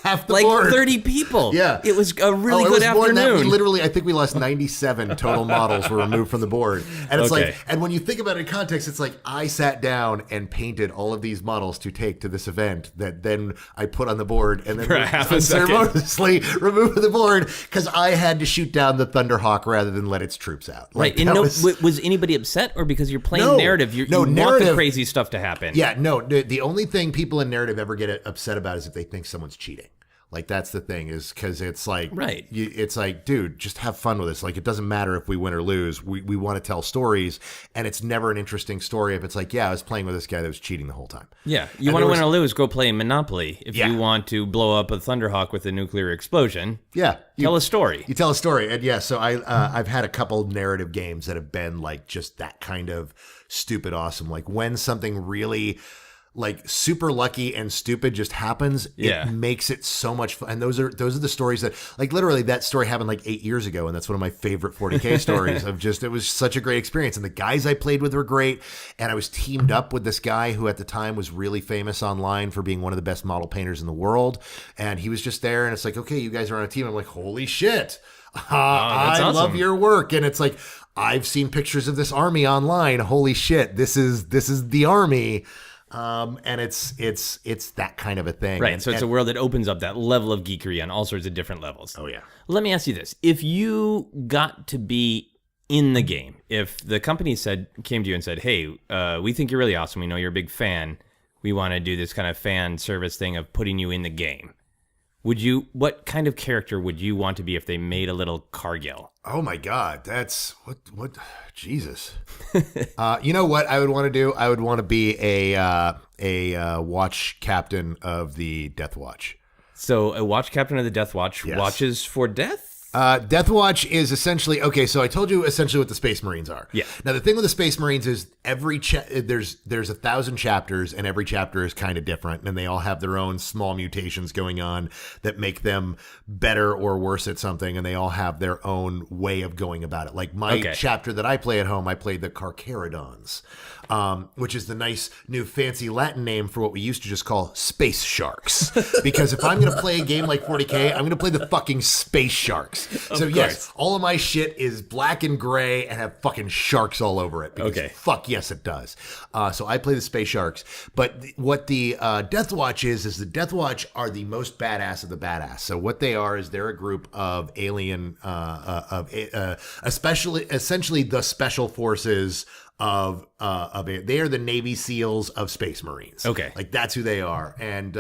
half the like board. 30 people. Yeah. It was a really it good was more than that. afternoon. I think we lost 97 total models were removed from the board. And it's like, and when you think about it in context, it's like I sat down and painted all of these models to take to this event that then I put on the board and then unceremoniously removed the board because I had to shoot down the Thunderhawk rather than let its troops out. Like, right. And was anybody upset or because you're playing narrative? You want the crazy stuff to happen. Yeah, no. The only thing people in narrative ever get upset about is if they think someone's cheating. Like, that's the thing, is because it's like, right. It's like, dude, just have fun with this. Like, it doesn't matter if we win or lose. We want to tell stories, and it's never an interesting story if it's like, yeah, I was playing with this guy that was cheating the whole time. Yeah, you want to win or lose, go play Monopoly. If you want to blow up a Thunderhawk with a nuclear explosion, tell a story. You tell a story, and so I've had a couple narrative games that have been like just that kind of stupid awesome. Like when something really like super lucky and stupid just happens, it makes it so much fun. And those are the stories that, like, literally that story happened like 8 years ago, and that's one of my favorite 40K stories of just, it was such a great experience. And the guys I played with were great, and I was teamed up with this guy who at the time was really famous online for being one of the best model painters in the world, and he was just there, and it's like, okay, you guys are on a team. I'm like, holy shit, I love your work. And it's like, I've seen pictures of this army online. Holy shit, this is the army. And it's that kind of a thing. Right. So it's a world that opens up that level of geekery on all sorts of different levels. Oh, yeah. Let me ask you this. If you got to be in the game, if the company came to you and said, hey, we think you're really awesome. We know you're a big fan. We want to do this kind of fan service thing of putting you in the game. What kind of character would you want to be if they made a little Cargill? Oh my God, that's what Jesus. You know what I would want to do? I would want to be a watch captain of the Death Watch. So a watch captain of the Death Watch watches for death? Death Watch is essentially, okay, so I told you essentially what the Space Marines are. Yeah. Now, the thing with the Space Marines is there's 1,000 chapters, and every chapter is kind of different, and they all have their own small mutations going on that make them better or worse at something, and they all have their own way of going about it. Like my chapter that I play at home, I played the Carcharodons, which is the nice new fancy Latin name for what we used to just call space sharks. Because if I'm going to play a game like 40K, I'm going to play the fucking space sharks. So yes, all of my shit is black and gray and have fucking sharks all over it. Because fuck yes, it does. So I play the space sharks. But what the Death Watch is the Death Watch are the most badass of the badass. So what they are is they're a group of alien, essentially the special forces of it. They are the Navy SEALs of Space Marines. Okay, like that's who they are. And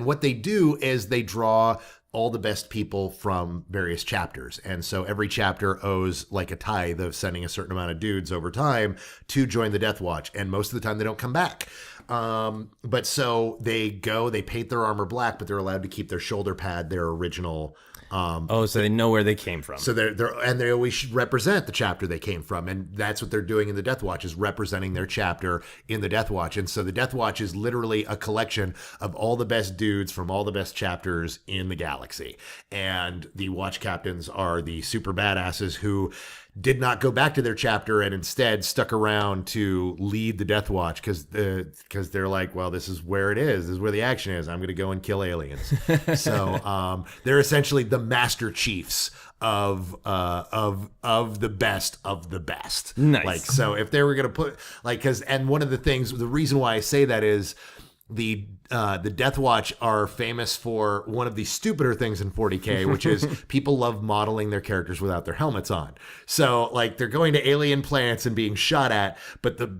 what they do is they draw all the best people from various chapters. And so every chapter owes like a tithe of sending a certain amount of dudes over time to join the Death Watch. And most of the time they don't come back. But so they paint their armor black, but they're allowed to keep their shoulder pad, their original. So they know where they came from. So they always represent the chapter they came from, and that's what they're doing in the Death Watch, is representing their chapter in the Death Watch. And so the Death Watch is literally a collection of all the best dudes from all the best chapters in the galaxy. And the Watch captains are the super badasses who did not go back to their chapter and instead stuck around to lead the Death Watch because they're like, well, this is where it is. This is where the action is. I'm going to go and kill aliens. So they're essentially the master chiefs of the best of the best. Nice. Like, so if they were going to put like, and one of the things, the reason why I say that is the Death Watch are famous for one of the stupider things in 40K, which is people love modeling their characters without their helmets on. So like they're going to alien planets and being shot at, but the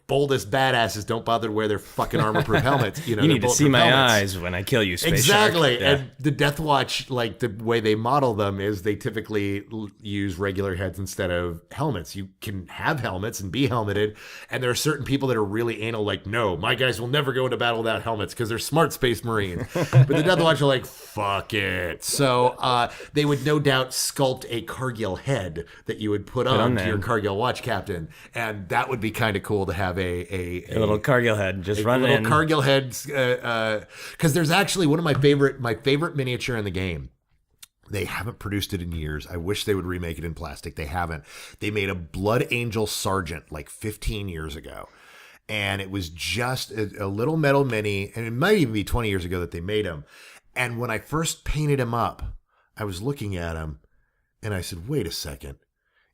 boldest badasses don't bother to wear their fucking armor-proof helmets. You need to see my eyes when I kill you, Space exactly. Shark. Yeah. And the Death Watch, like the way they model them is they typically use regular heads instead of helmets. You can have helmets and be helmeted, and there are certain people that are really anal, like, no, my guys will never go into battle without helmets because they're smart Space Marines. But the Death Watch are like, fuck it. So they would no doubt sculpt a Cargill head that you would put on to your Cargill watch captain, and that would be kind of cool to have a little Cargill head just running in. Cargill heads, because there's actually one of my favorite miniature in the game. They haven't produced it in years. I wish they would remake it in plastic. They haven't. They made a Blood Angel Sergeant like 15 years ago. And it was just a little metal mini, and it might even be 20 years ago that they made him. And when I first painted him up, I was looking at him, and I said, wait a second.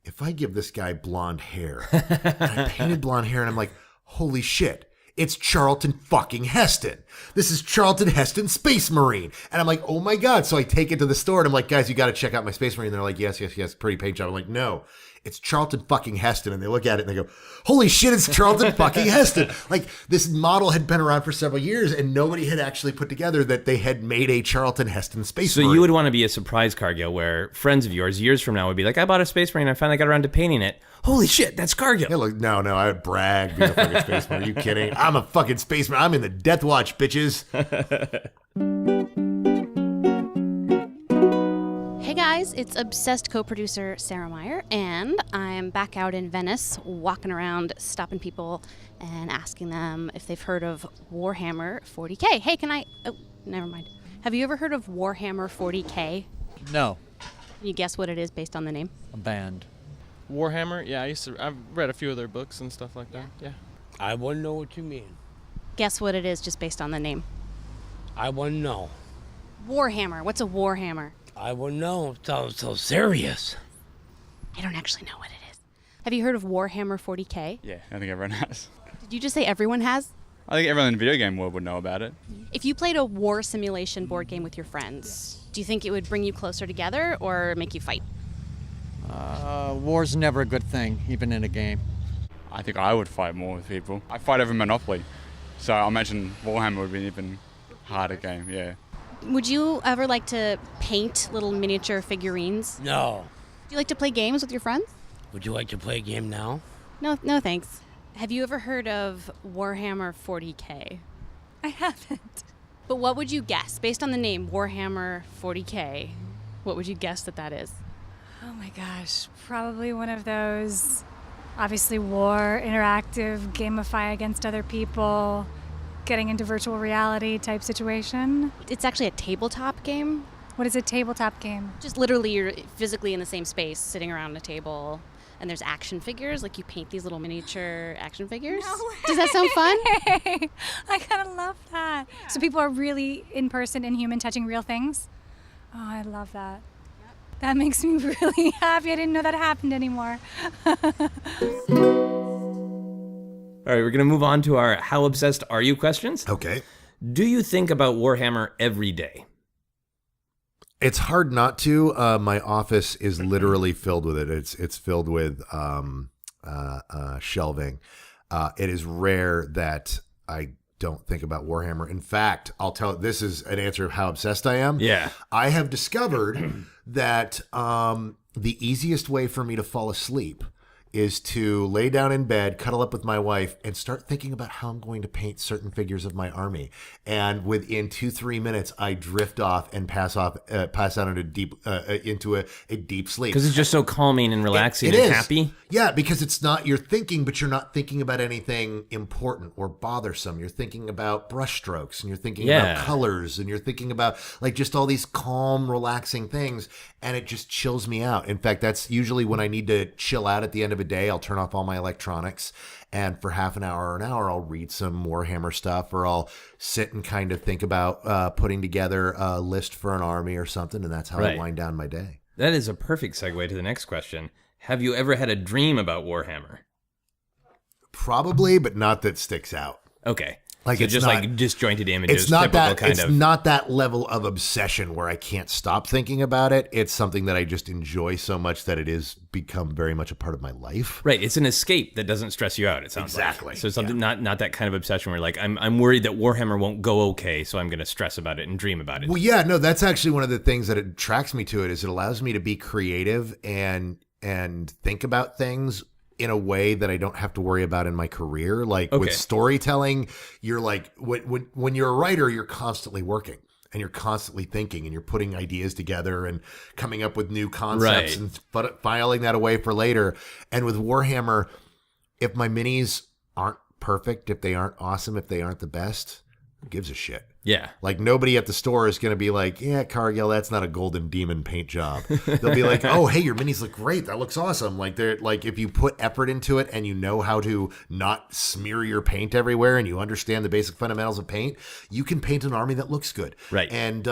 If I give this guy blonde hair, and I painted blonde hair, and I'm like, holy shit, it's Charlton fucking Heston. This is Charlton Heston, Space Marine. And I'm like, oh my God. So I take it to the store, and I'm like, guys, you got to check out my Space Marine. And they're like, yes, pretty paint job. I'm like, no, it's Charlton fucking Heston. And they look at it and they go, holy shit, it's Charlton fucking Heston. Like, this model had been around for several years, and nobody had actually put together that they had made a Charlton Heston Space Marine. So you would want to be a surprise Cargill where friends of yours years from now would be like, I bought a Space Marine, I finally got around to painting it. Holy shit, that's Cargill. Yeah, look, no, I brag being a fucking Space Marine. Are you kidding? I'm a fucking Space Marine. I'm in the Death Watch, bitches. Hey guys, it's Obsessed co-producer Sarah Meyer, and I'm back out in Venice walking around stopping people and asking them if they've heard of Warhammer 40K. Hey, oh, never mind. Have you ever heard of Warhammer 40K? No. Can you guess what it is based on the name? A band. Warhammer? Yeah, I've read a few of their books and stuff like that. Yeah. I wouldn't know what you mean. Guess what it is just based on the name? I wouldn't know. Warhammer. What's a Warhammer? I wouldn't know. Sounds so serious. I don't actually know what it is. Have you heard of Warhammer 40K? Yeah, I think everyone has. Did you just say everyone has? I think everyone in the video game world would know about it. If you played a war simulation board game with your friends, do you think it would bring you closer together or make you fight? War's never a good thing, even in a game. I think I would fight more with people. I fight over Monopoly, so I imagine Warhammer would be an even harder game, yeah. Would you ever like to paint little miniature figurines? No. Do you like to play games with your friends? Would you like to play a game now? No thanks. Have you ever heard of Warhammer 40K? I haven't. But what would you guess, based on the name Warhammer 40K, what would you guess that is? Oh my gosh, probably one of those, obviously war, interactive, gamify against other people, getting into virtual reality type situation. It's actually a tabletop game. What is a tabletop game? Just literally you're physically in the same space, sitting around a table, and there's action figures, like you paint these little miniature action figures. No way. Does that sound fun? I kind of love that. Yeah. So people are really in person, inhuman, touching real things? Oh, I love that. That makes me really happy. I didn't know that happened anymore. All right, we're going to move on to our How Obsessed Are You questions. Okay. Do you think about Warhammer every day? It's hard not to. My office is literally filled with it. It's filled with shelving. It is rare that I don't think about Warhammer. In fact, this is an answer of how obsessed I am. Yeah. I have discovered that the easiest way for me to fall asleep is to lay down in bed, cuddle up with my wife, and start thinking about how I'm going to paint certain figures of my army. And within 2-3 minutes, I drift off and pass out into a deep sleep. Because it's just so calming and relaxing it and is. happy. Yeah, because it's not you're thinking, but you're not thinking about anything important or bothersome. You're thinking about brushstrokes, and you're thinking about colors, and you're thinking about like just all these calm, relaxing things, and it just chills me out. In fact, that's usually when I need to chill out at the end of a day. I'll turn off all my electronics, and for half an hour or an hour, I'll read some Warhammer stuff, or I'll sit and kind of think about putting together a list for an army or something, and that's how I wind down my day. That is a perfect segue to the next question. Have you ever had a dream about Warhammer? Probably, but not that sticks out. Okay. Like so it's just not, like disjointed images. It's not that. kind It's of. not that level of obsession where I can't stop thinking about it. It's something that I just enjoy so much that it is become very much a part of my life. Right. It's an escape that doesn't stress you out. It sounds Exactly. like. So something not that kind of obsession where like I'm worried that Warhammer won't go okay, so I'm going to stress about it and dream about it. Well, yeah, no, that's actually one of the things that attracts me to it. Is it allows me to be creative and think about things in a way that I don't have to worry about in my career. Like with storytelling, you're like, when you're a writer, you're constantly working and you're constantly thinking and you're putting ideas together and coming up with new concepts and filing that away for later. And with Warhammer, if my minis aren't perfect, if they aren't awesome, if they aren't the best, who gives a shit? Yeah. Like nobody at the store is going to be like, yeah, Cargill, that's not a golden demon paint job. They'll be like, oh, hey, your minis look great. That looks awesome. Like they're like, if you put effort into it and you know how to not smear your paint everywhere and you understand the basic fundamentals of paint, you can paint an army that looks good. Right. And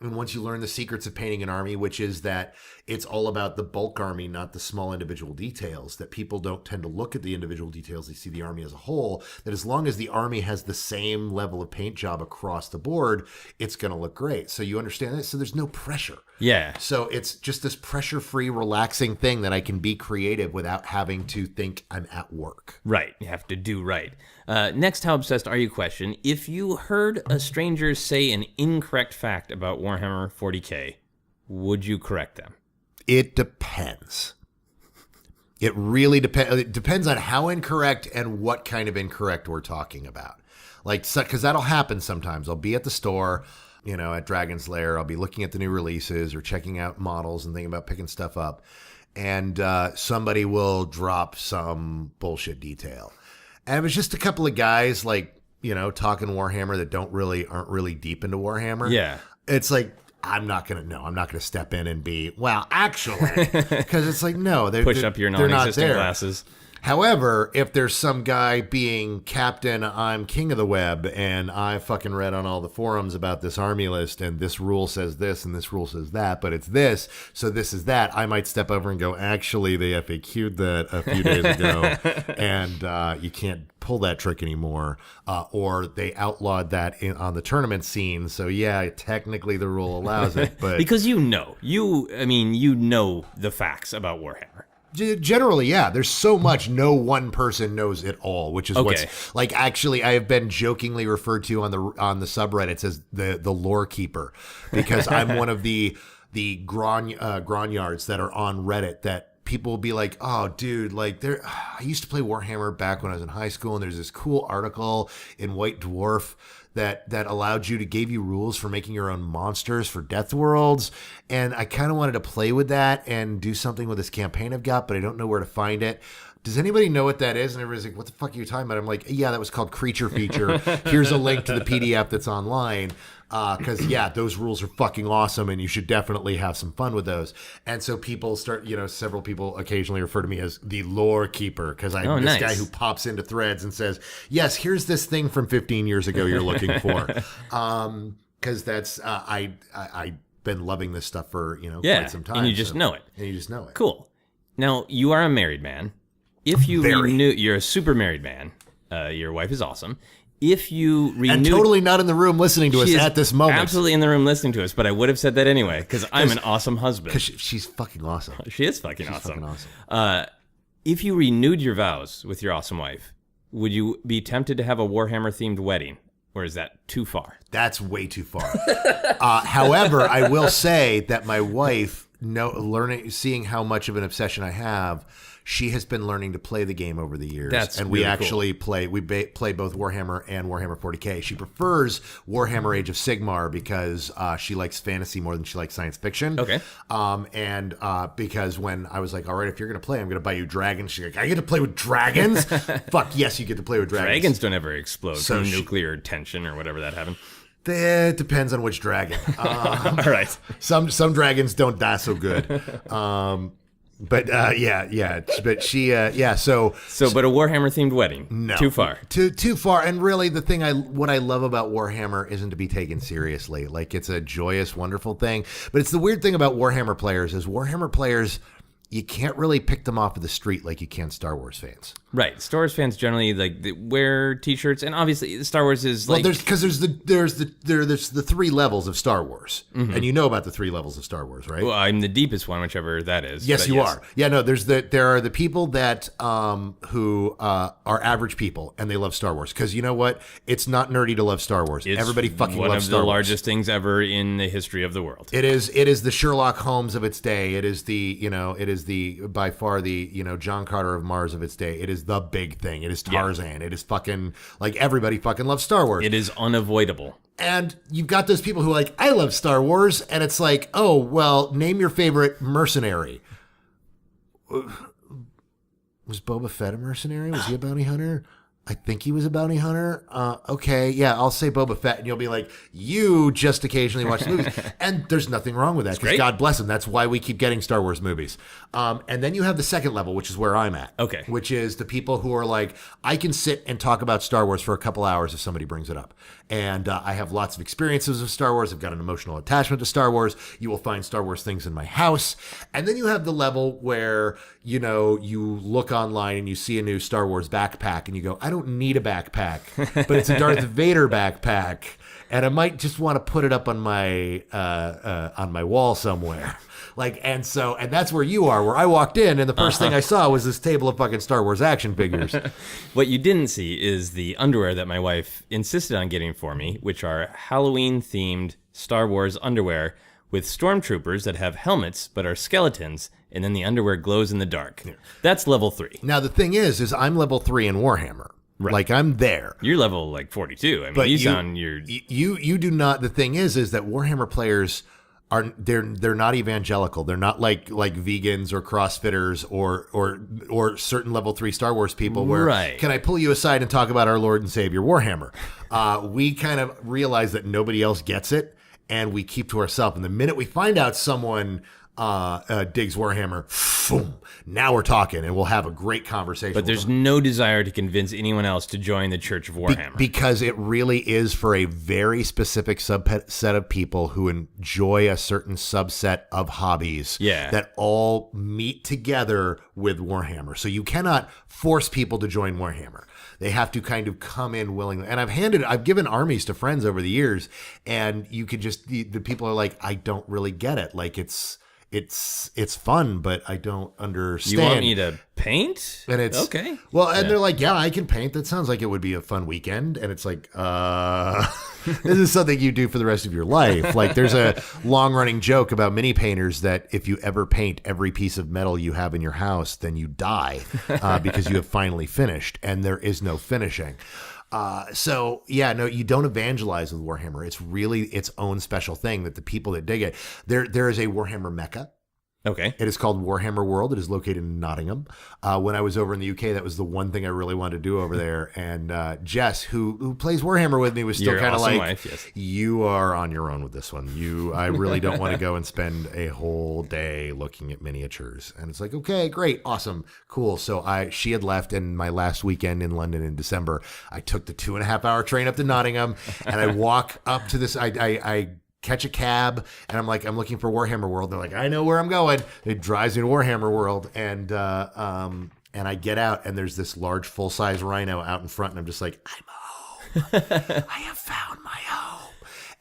once you learn the secrets of painting an army, which is that it's all about the bulk army, not the small individual details, that people don't tend to look at the individual details. They see the army as a whole, that as long as the army has the same level of paint job across the board, it's going to look great. So you understand that. So there's no pressure. Yeah. So it's just this pressure-free, relaxing thing that I can be creative without having to think I'm at work. Right. You have to do right. Next, how obsessed are you question? If you heard a stranger say an incorrect fact about Warhammer 40K, would you correct them? It depends. It really depends. It depends on how incorrect and what kind of incorrect we're talking about. Like, because that'll happen sometimes. I'll be at the store, at Dragon's Lair. I'll be looking at the new releases or checking out models and thinking about picking stuff up. And somebody will drop some bullshit detail. And it was just a couple of guys, like, talking Warhammer that aren't really deep into Warhammer. Yeah. It's like, I'm not going to step in and be, well, actually, because it's like, no, push up your non-existent glasses. However, if there's some guy being captain, I'm king of the web, and I fucking read on all the forums about this army list, and this rule says this, and this rule says that, but it's this, so this is that, I might step over and go, actually, they FAQ'd that a few days ago, and you can't pull that trick anymore, or they outlawed that on the tournament scene, so yeah, technically the rule allows it, but... Because you know the facts about Warhammer. Generally, yeah. There's so much no one person knows it all, which is what's like. Actually, I have been jokingly referred to on the subreddits as the lore keeper, because I'm one of the grognards that are on Reddit that people will be like, oh, dude, like I used to play Warhammer back when I was in high school, and there's this cool article in White Dwarf that gave you rules for making your own monsters for Death Worlds. And I kind of wanted to play with that and do something with this campaign I've got, but I don't know where to find it. Does anybody know what that is? And everybody's like, what the fuck are you talking about? I'm like, yeah, that was called Creature Feature. Here's a link to the PDF that's online. Because, yeah, those rules are fucking awesome, and you should definitely have some fun with those. And so people start, several people occasionally refer to me as the lore keeper, because I'm this guy who pops into threads and says, yes, here's this thing from 15 years ago you're looking for. Because that's, I've been loving this stuff for, quite some time. And you just know it. And you just know it. Cool. Now, you are a married man. If you you're a super married man. Your wife is awesome. If you renew, and totally not in the room listening to us at this moment. Absolutely in the room listening to us, but I would have said that anyway because I'm an awesome husband. Because she's fucking awesome. She is fucking awesome. If you renewed your vows with your awesome wife, would you be tempted to have a Warhammer themed wedding, or is that too far? That's way too far. However, I will say that my wife, seeing how much of an obsession I have, she has been learning to play the game over the years. And we actually play both Warhammer and Warhammer 40K. She prefers Warhammer Age of Sigmar because she likes fantasy more than she likes science fiction. Okay. And because when I was like, all right, if you're going to play, I'm going to buy you dragons. She's like, I get to play with dragons? Fuck yes, you get to play with dragons. Dragons don't ever explode from nuclear tension or whatever that happened. It depends on which dragon. All right. Some dragons don't die so good. But but she so but a Warhammer themed wedding, no, too far, too far. And really, the thing what I love about Warhammer isn't to be taken seriously. Like, it's a joyous, wonderful thing. But it's the weird thing about Warhammer players is Warhammer players, you can't really pick them off of the street like you can Star Wars fans. Right. Star Wars fans generally wear T-shirts, and obviously Star Wars is there's the 3 levels of Star Wars, and you know about the 3 levels of Star Wars, right? Well, I'm the deepest one, whichever that is. Yes, you are. Yeah, no. There are the people that who are average people and they love Star Wars because you know what? It's not nerdy to love Star Wars. Everybody fucking loves Star Wars. One of the largest things ever in the history of the world. It is the Sherlock Holmes of its day. It is by far the John Carter of Mars of its day. It is the big thing. It is Tarzan. It is fucking like everybody fucking loves Star Wars. It is unavoidable. And you've got those people who are like, I love Star Wars, and it's like, oh well, name your favorite mercenary. Was Boba Fett a mercenary? Was he a bounty hunter? I think he was a bounty hunter. Okay, yeah, I'll say Boba Fett, and you'll be like, you just occasionally watch the movies. And there's nothing wrong with that, because God bless him. That's why we keep getting Star Wars movies. And then you have the second level, which is where I'm at. Okay. Which is the people who are like, I can sit and talk about Star Wars for a couple hours if somebody brings it up. And I have lots of experiences with Star Wars. I've got an emotional attachment to Star Wars. You will find Star Wars things in my house. And then you have the level where, you look online and you see a new Star Wars backpack and you go, I don't need a backpack, but it's a Darth Vader backpack. And I might just want to put it up on my wall somewhere. And that's where you are, where I walked in and the first thing I saw was this table of fucking Star Wars action figures. What you didn't see is the underwear that my wife insisted on getting for me, which are Halloween-themed Star Wars underwear with stormtroopers that have helmets but are skeletons, and then the underwear glows in the dark. Yeah. That's level 3. Now, the thing is I'm level 3 in Warhammer. Right. Like, I'm there. You're level, 42. I mean, you do not. The thing is that Warhammer players they're not evangelical. They're not like vegans or CrossFitters or certain level 3 Star Wars people where can I pull you aside and talk about our Lord and Savior Warhammer? We kind of realize that nobody else gets it and we keep to ourselves. And the minute we find out someone digs Warhammer, boom, now we're talking and we'll have a great conversation. But there's no desire to convince anyone else to join the Church of Warhammer. Because it really is for a very specific subset of people who enjoy a certain subset of hobbies that all meet together with Warhammer. So you cannot force people to join Warhammer. They have to kind of come in willingly. And I've given armies to friends over the years, and you could just, the people are like, I don't really get it. Like it's fun, but I don't understand. You want me to paint? And it's okay. Well, and they're like, yeah, I can paint. That sounds like it would be a fun weekend. And it's like, this is something you do for the rest of your life. Like, there's a long running joke about mini painters that if you ever paint every piece of metal you have in your house, then you die because you have finally finished, and there is no finishing. You don't evangelize with Warhammer. It's really its own special thing that the people that dig it, there is a Warhammer Mecca. Okay. It is called Warhammer World. It is located in Nottingham. When I was over in the UK, that was the one thing I really wanted to do over there. And Jess, who plays Warhammer with me, was still kind of awesome like, wife, yes. You are on your own with this one. I really don't want to go and spend a whole day looking at miniatures. And it's like, okay, great, awesome, cool. So she had left, and my last weekend in London in December, I took the 2.5-hour train up to Nottingham, and I walk up to this. I catch a cab, and I'm like, I'm looking for Warhammer World. They're like, I know where I'm going. It drives me to Warhammer World, and I get out, and there's this large full-size rhino out in front, and I'm just like, I'm home. I have found my home.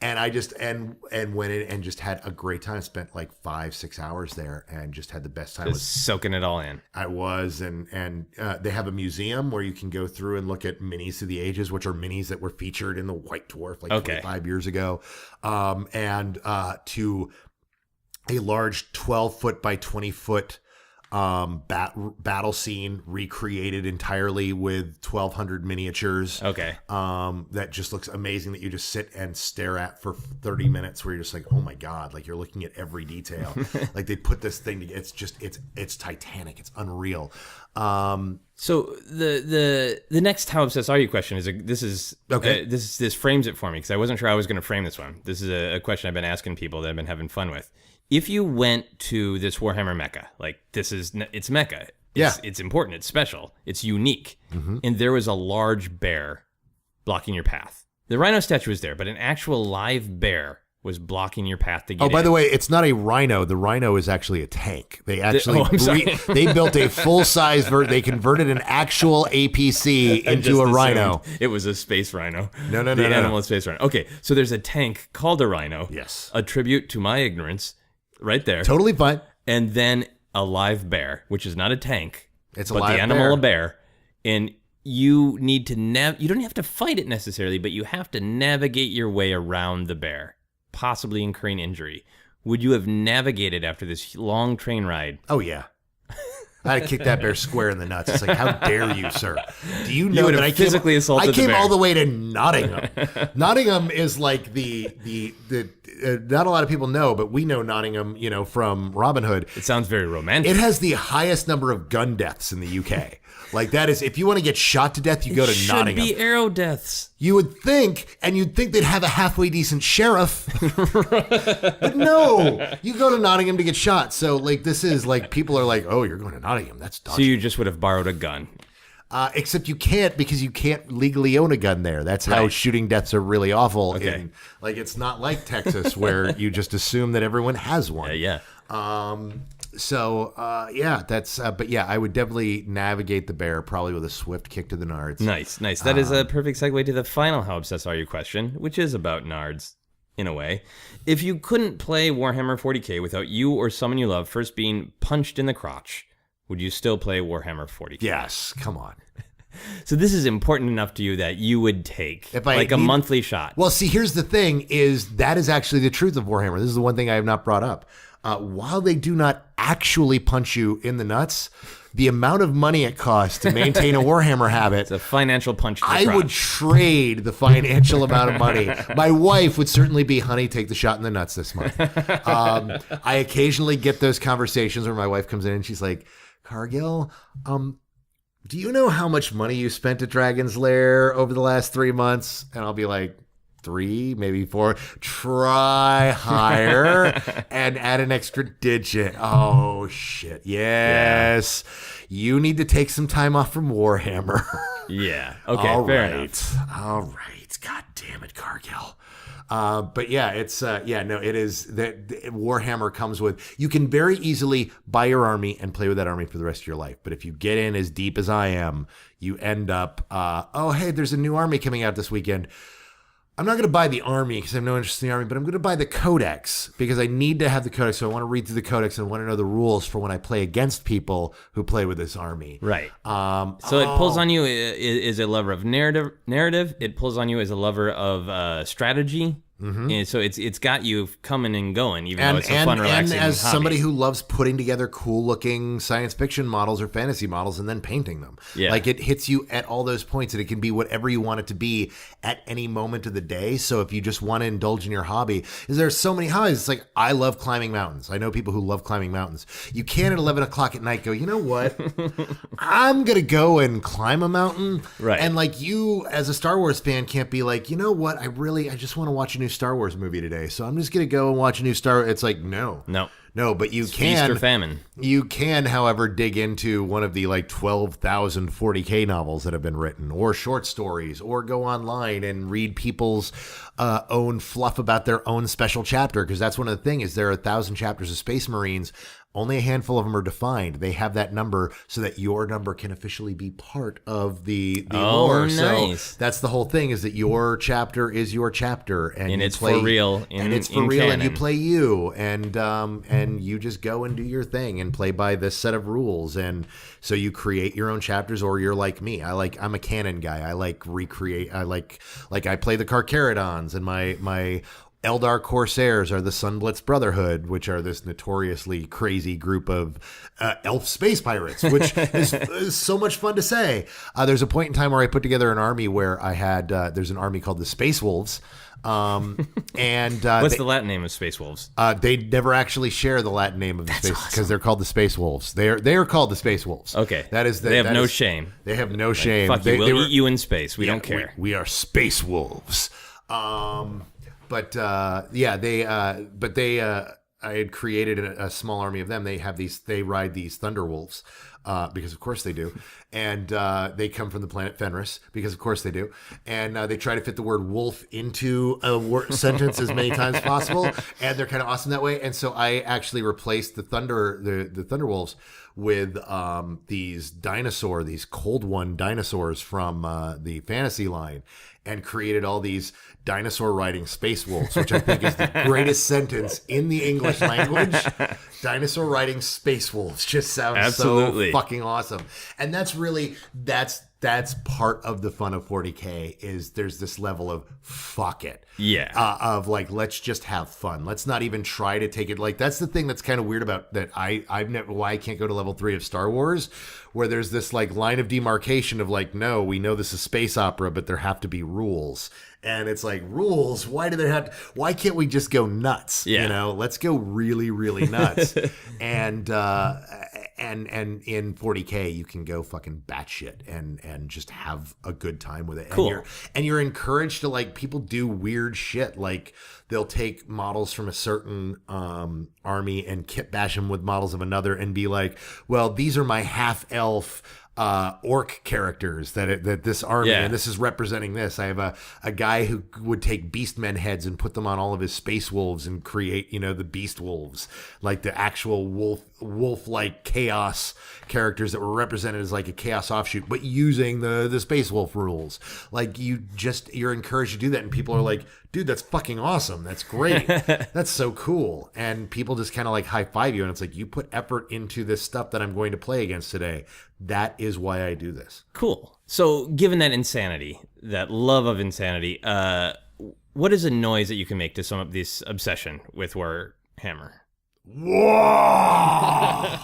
And I just and went in and just had a great time. Spent like 5-6 hours there and just had the best time. Just soaking it all in. I was, and they have a museum where you can go through and look at minis through the ages, which are minis that were featured in the White Dwarf 25 years ago, and to a large 12-foot by 20-foot battle scene recreated entirely with 1,200 miniatures. Okay. That just looks amazing, that you just sit and stare at for 30 minutes, where you're just like, oh my God, like you're looking at every detail. Like they put this thing together. It's just, it's Titanic. It's unreal. So the next how obsessed are you question is this frames it for me, because I wasn't sure I was going to frame this one. This is a question I've been asking people that I've been having fun with. If you went to this Warhammer Mecca, like it's Mecca. It's important. It's special. It's unique. Mm-hmm. And there was a large bear blocking your path. The rhino statue was there, but an actual live bear was blocking your path to get Oh, by in. the way, it's not a rhino. The rhino is actually a tank. They actually I'm sorry. they built a full-size they converted an actual APC into a rhino. It was a space rhino. No. The animal space rhino. Okay, so there's a tank called a rhino. Yes. A tribute to my ignorance right there. Totally fine. And then a live bear, which is not a tank. It's a but live the animal bear. a bear. And you need to you don't have to fight it necessarily, but you have to navigate your way around the bear, possibly incurring injury. Would you have navigated after this long train ride? Oh, yeah. I'd kick that bear square in the nuts. It's like, how dare you, sir? Do you know would that have I came, physically assaulted I the came bear. all the way to Nottingham. Nottingham is like the not a lot of people know, but we know Nottingham, from Robin Hood. It sounds very romantic. It has the highest number of gun deaths in the UK. Like that is, if you want to get shot to death, you go to Nottingham. Should be arrow deaths. You would think, and you'd think they'd have a halfway decent sheriff. But no, you go to Nottingham to get shot. So like this is like, people are like, oh, you're going to Nottingham. That's dodgy. So you just would have borrowed a gun. Except you can't, because you can't legally own a gun there. That's how shooting deaths are really awful. Okay. And, like, it's not like Texas where you just assume that everyone has one. Yeah. But yeah, I would definitely navigate the bear, probably with a swift kick to the nards. Nice. That is a perfect segue to the final How Obsessed Are You question, which is about nards, in a way. If you couldn't play Warhammer 40K without you or someone you love first being punched in the crotch, would you still play Warhammer 40K? Yes, come on. So this is important enough to you that you would take a monthly shot. Well, see, here's the thing, is that is actually the truth of Warhammer. This is the one thing I have not brought up. While they do not actually punch you in the nuts, the amount of money it costs to maintain a Warhammer habit, it's a financial punch to the I crotch. would trade the financial amount of money. My wife would certainly be, honey, take the shot in the nuts this month. I occasionally get those conversations where my wife comes in and she's like, Cargill, do you know how much money you spent at Dragon's Lair over the last 3 months? And I'll be like, 3, maybe 4. Try higher and add an extra digit. Oh, shit. Yes. Yeah. You need to take some time off from Warhammer. Yeah. Okay, fair enough. All right. God damn it, Cargill. But yeah, it's it is that Warhammer comes with, you can very easily buy your army and play with that army for the rest of your life. But if you get in as deep as I am, you end up, hey, there's a new army coming out this weekend. I'm not going to buy the army because I have no interest in the army, but I'm going to buy the codex because I need to have the codex. So I want to read through the codex and I want to know the rules for when I play against people who play with this army. Right. So it pulls on you as a lover of narrative. It pulls on you as a lover of strategy. Mm-hmm. And so it's got you coming and going, even though it's a fun, relaxing and as hobby. somebody who loves putting together cool-looking science fiction models or fantasy models and then painting them. Yeah. Like, it hits you at all those points, and it can be whatever you want it to be at any moment of the day. So if you just want to indulge in your hobby, there's so many hobbies. It's like, I love climbing mountains. I know people who love climbing mountains. You can't at 11 o'clock at night go, you know what? I'm going to go and climb a mountain. Right. And like, you as a Star Wars fan can't be like, you know what? I just want to watch a new Star Wars movie today, so I'm just gonna go and watch a new Star. It's like no, but you can feast or famine. You can, however, dig into one of the like 12,000 40K novels that have been written, or short stories, or go online and read people's own fluff about their own special chapter. Because that's one of the things, is there are 1,000 chapters of Space Marines. Only a handful of them are defined. They have that number so that your number can officially be part of the lore. Nice. So that's the whole thing, is that your chapter is your chapter, and it's for real. And you play you, and you just go and do your thing and play by this set of rules. And so you create your own chapters, or you're like me. I'm a canon guy. I like recreate. I like I play the Carcharodons, and my Eldar Corsairs are the Sunblitz Brotherhood, which are this notoriously crazy group of elf space pirates, which is so much fun to say. There's a point in time where I put together an army where I had, there's an army called the Space Wolves. What's the Latin name of Space Wolves? They never actually share the Latin name of the Space, because they're called the Space Wolves. They are called the Space Wolves. Okay. They have no shame. They have no shame. Fuck you, we'll eat you in space. We don't care. We are Space Wolves. I had created a small army of them. They ride these Thunder Wolves. because of course they do. And they come from the planet Fenris, because of course they do. And they try to fit the word wolf into a sentence as many times as possible. And they're kind of awesome that way. And so I actually replaced the Thunderwolves with these Cold One dinosaurs from the fantasy line, and created all these dinosaur riding space wolves, which I think is the greatest sentence in the English language. Dinosaur riding space wolves just sounds so fucking awesome. And that's part of the fun of 40K, is there's this level of fuck it. Yeah. Of like, let's just have fun. Let's not even try to take it. Like, that's the thing that's kind of weird about that. I've never, why I can't go to level 3 of Star Wars, where there's this like line of demarcation of like, no, we know this is space opera, but there have to be rules. And it's like, rules? Why can't we just go nuts? Yeah. You know, let's go really, really nuts. and in 40K, you can go fucking batshit and just have a good time with it. Cool. And you're encouraged to, like, people do weird shit. Like, they'll take models from a certain army and kit bash them with models of another and be like, well, these are my half-elf orc characters that this army, and this is representing this. I have a guy who would take beastmen heads and put them on all of his space wolves and create, the beast wolves, like the actual wolf-like chaos characters that were represented as like a chaos offshoot, but using the space wolf rules. Like, you're encouraged to do that, and people are like, dude, that's fucking awesome. That's great. That's so cool. And people just kind of like high five you. And it's like, you put effort into this stuff that I'm going to play against today. That is why I do this. Cool. So given that insanity, that love of insanity, what is a noise that you can make to sum up this obsession with Warhammer? Whoa!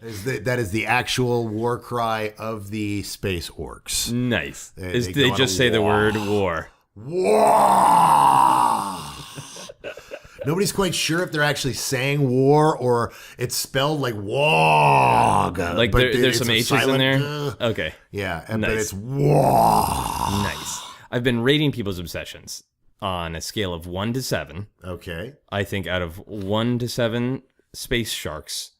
That is the actual war cry of the space orcs. Nice. They just say the word war. War. Nobody's quite sure if they're actually saying war or it's spelled like wog. Like there's some H's in there? Okay. Yeah, nice. But it's wog. Nice. I've been rating people's obsessions on a scale of 1 to 7. Okay. I think out of 1 to 7 space sharks,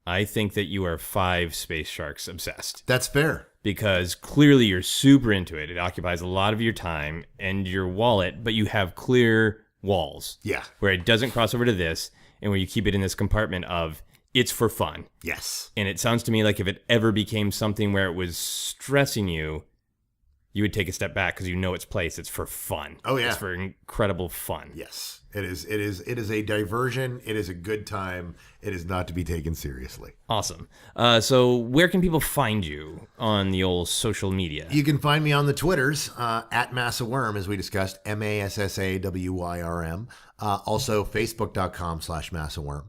I think that you are 5 space sharks obsessed. That's fair. Because clearly you're super into it. It occupies a lot of your time and your wallet, but you have clear walls. Yeah. Where it doesn't cross over to this, and where you keep it in this compartment of, it's for fun. Yes. And it sounds to me like if it ever became something where it was stressing you, you would take a step back because you know its place. It's for fun. Oh, yeah. It's for incredible fun. Yes. It is a diversion. It is a good time. It is not to be taken seriously. Awesome. So where can people find you on the old social media? You can find me on the Twitters, at MassaWorm, as we discussed, MASSAWYRM. Also, Facebook.com/MassaWorm.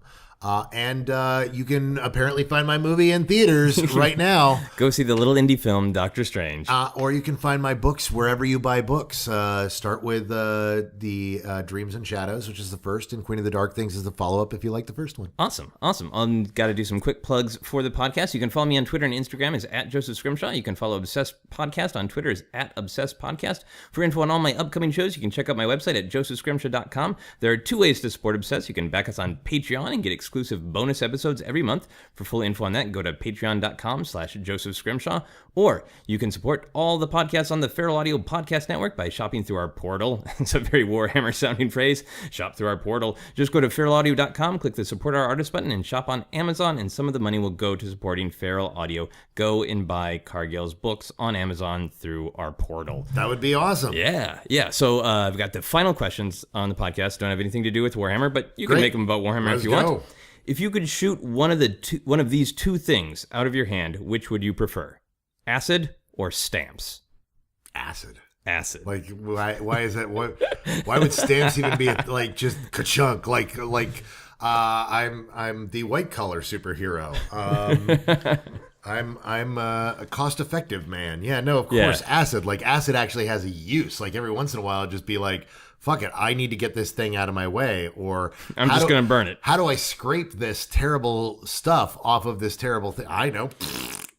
And you can apparently find my movie in theaters right now. Go see the little indie film, Doctor Strange. Or you can find my books wherever you buy books. Start with the Dreams and Shadows, which is the first, and Queen of the Dark Things is the follow-up if you like the first one. Awesome. I've got to do some quick plugs for the podcast. You can follow me on Twitter and Instagram is @Joseph Scrimshaw. You can follow Obsessed Podcast on Twitter is @ObsessedPodcast. For info on all my upcoming shows, you can check out my website at josephscrimshaw.com. There are 2 ways to support Obsessed. You can back us on Patreon and get exclusive bonus episodes every month. For full info on that, go to patreon.com/Joseph Scrimshaw, or you can support all the podcasts on the Feral Audio Podcast Network by shopping through our portal. It's a very Warhammer sounding phrase. Shop through our portal. Just go to feralaudio.com, click the support our artist button, and shop on Amazon, and some of the money will go to supporting Feral Audio. Go and buy Cargill's books on Amazon through our portal. That would be awesome. Yeah. So I've got the final questions on the podcast. Don't have anything to do with Warhammer, but you can make them about Warhammer if you want. If you could shoot one of these 2 things out of your hand, which would you prefer? Acid or stamps? Acid. Like, why is that? Why would stamps even be like just ka-chunk? I'm the white collar superhero. I'm a cost-effective man. Yeah, no, of course, acid. Like, acid actually has a use. Like, every once in a while, I'll just be like, fuck it, I need to get this thing out of my way. Or I'm just going to burn it. How do I scrape this terrible stuff off of this terrible thing? I know.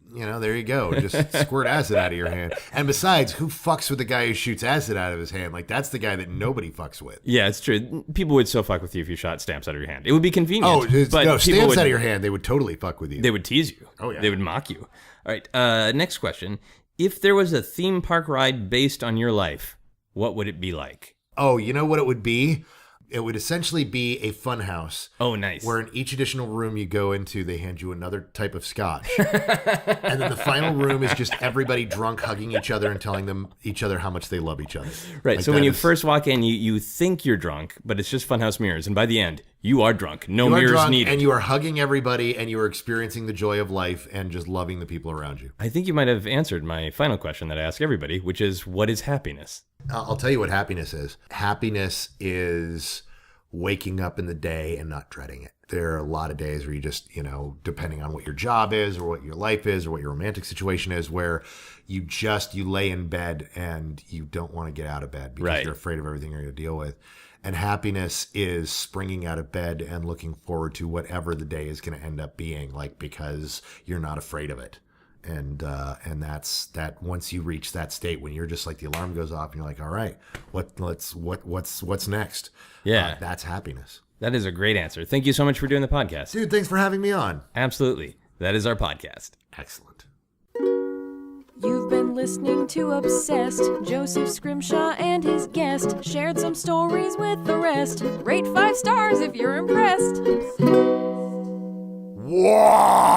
there you go. Just squirt acid out of your hand. And besides, who fucks with the guy who shoots acid out of his hand? Like, that's the guy that nobody fucks with. Yeah, it's true. People would so fuck with you if you shot stamps out of your hand. It would be convenient. But no, stamps out of your hand, they would totally fuck with you. They would tease you. Oh, yeah. They would mock you. All right, next question. If there was a theme park ride based on your life, what would it be like? Oh, you know what it would be? It would essentially be a fun house. Oh, nice. Where in each additional room you go into, they hand you another type of scotch. And then the final room is just everybody drunk, hugging each other and telling them each other how much they love each other. Right. Like, so when you first walk in, you think you're drunk, but it's just funhouse mirrors. And by the end, you are drunk. No mirrors needed. And you are hugging everybody, and you are experiencing the joy of life and just loving the people around you. I think you might have answered my final question that I ask everybody, which is, what is happiness? I'll tell you what happiness is. Happiness is waking up in the day and not dreading it. There are a lot of days where you just, depending on what your job is or what your life is or what your romantic situation is, where you lay in bed and you don't want to get out of bed because you're afraid of everything you're going to deal with. And happiness is springing out of bed and looking forward to whatever the day is going to end up being, like, because you're not afraid of it. And that's that. Once you reach that state when you're just like, the alarm goes off and you're like, all right, what's next? Yeah, that's happiness. That is a great answer. Thank you so much for doing the podcast, dude. Thanks for having me on. Absolutely, that is our podcast. Excellent. You've been listening to Obsessed. Joseph Scrimshaw and his guest shared some stories with the rest. Rate 5 stars if you're impressed. Wow.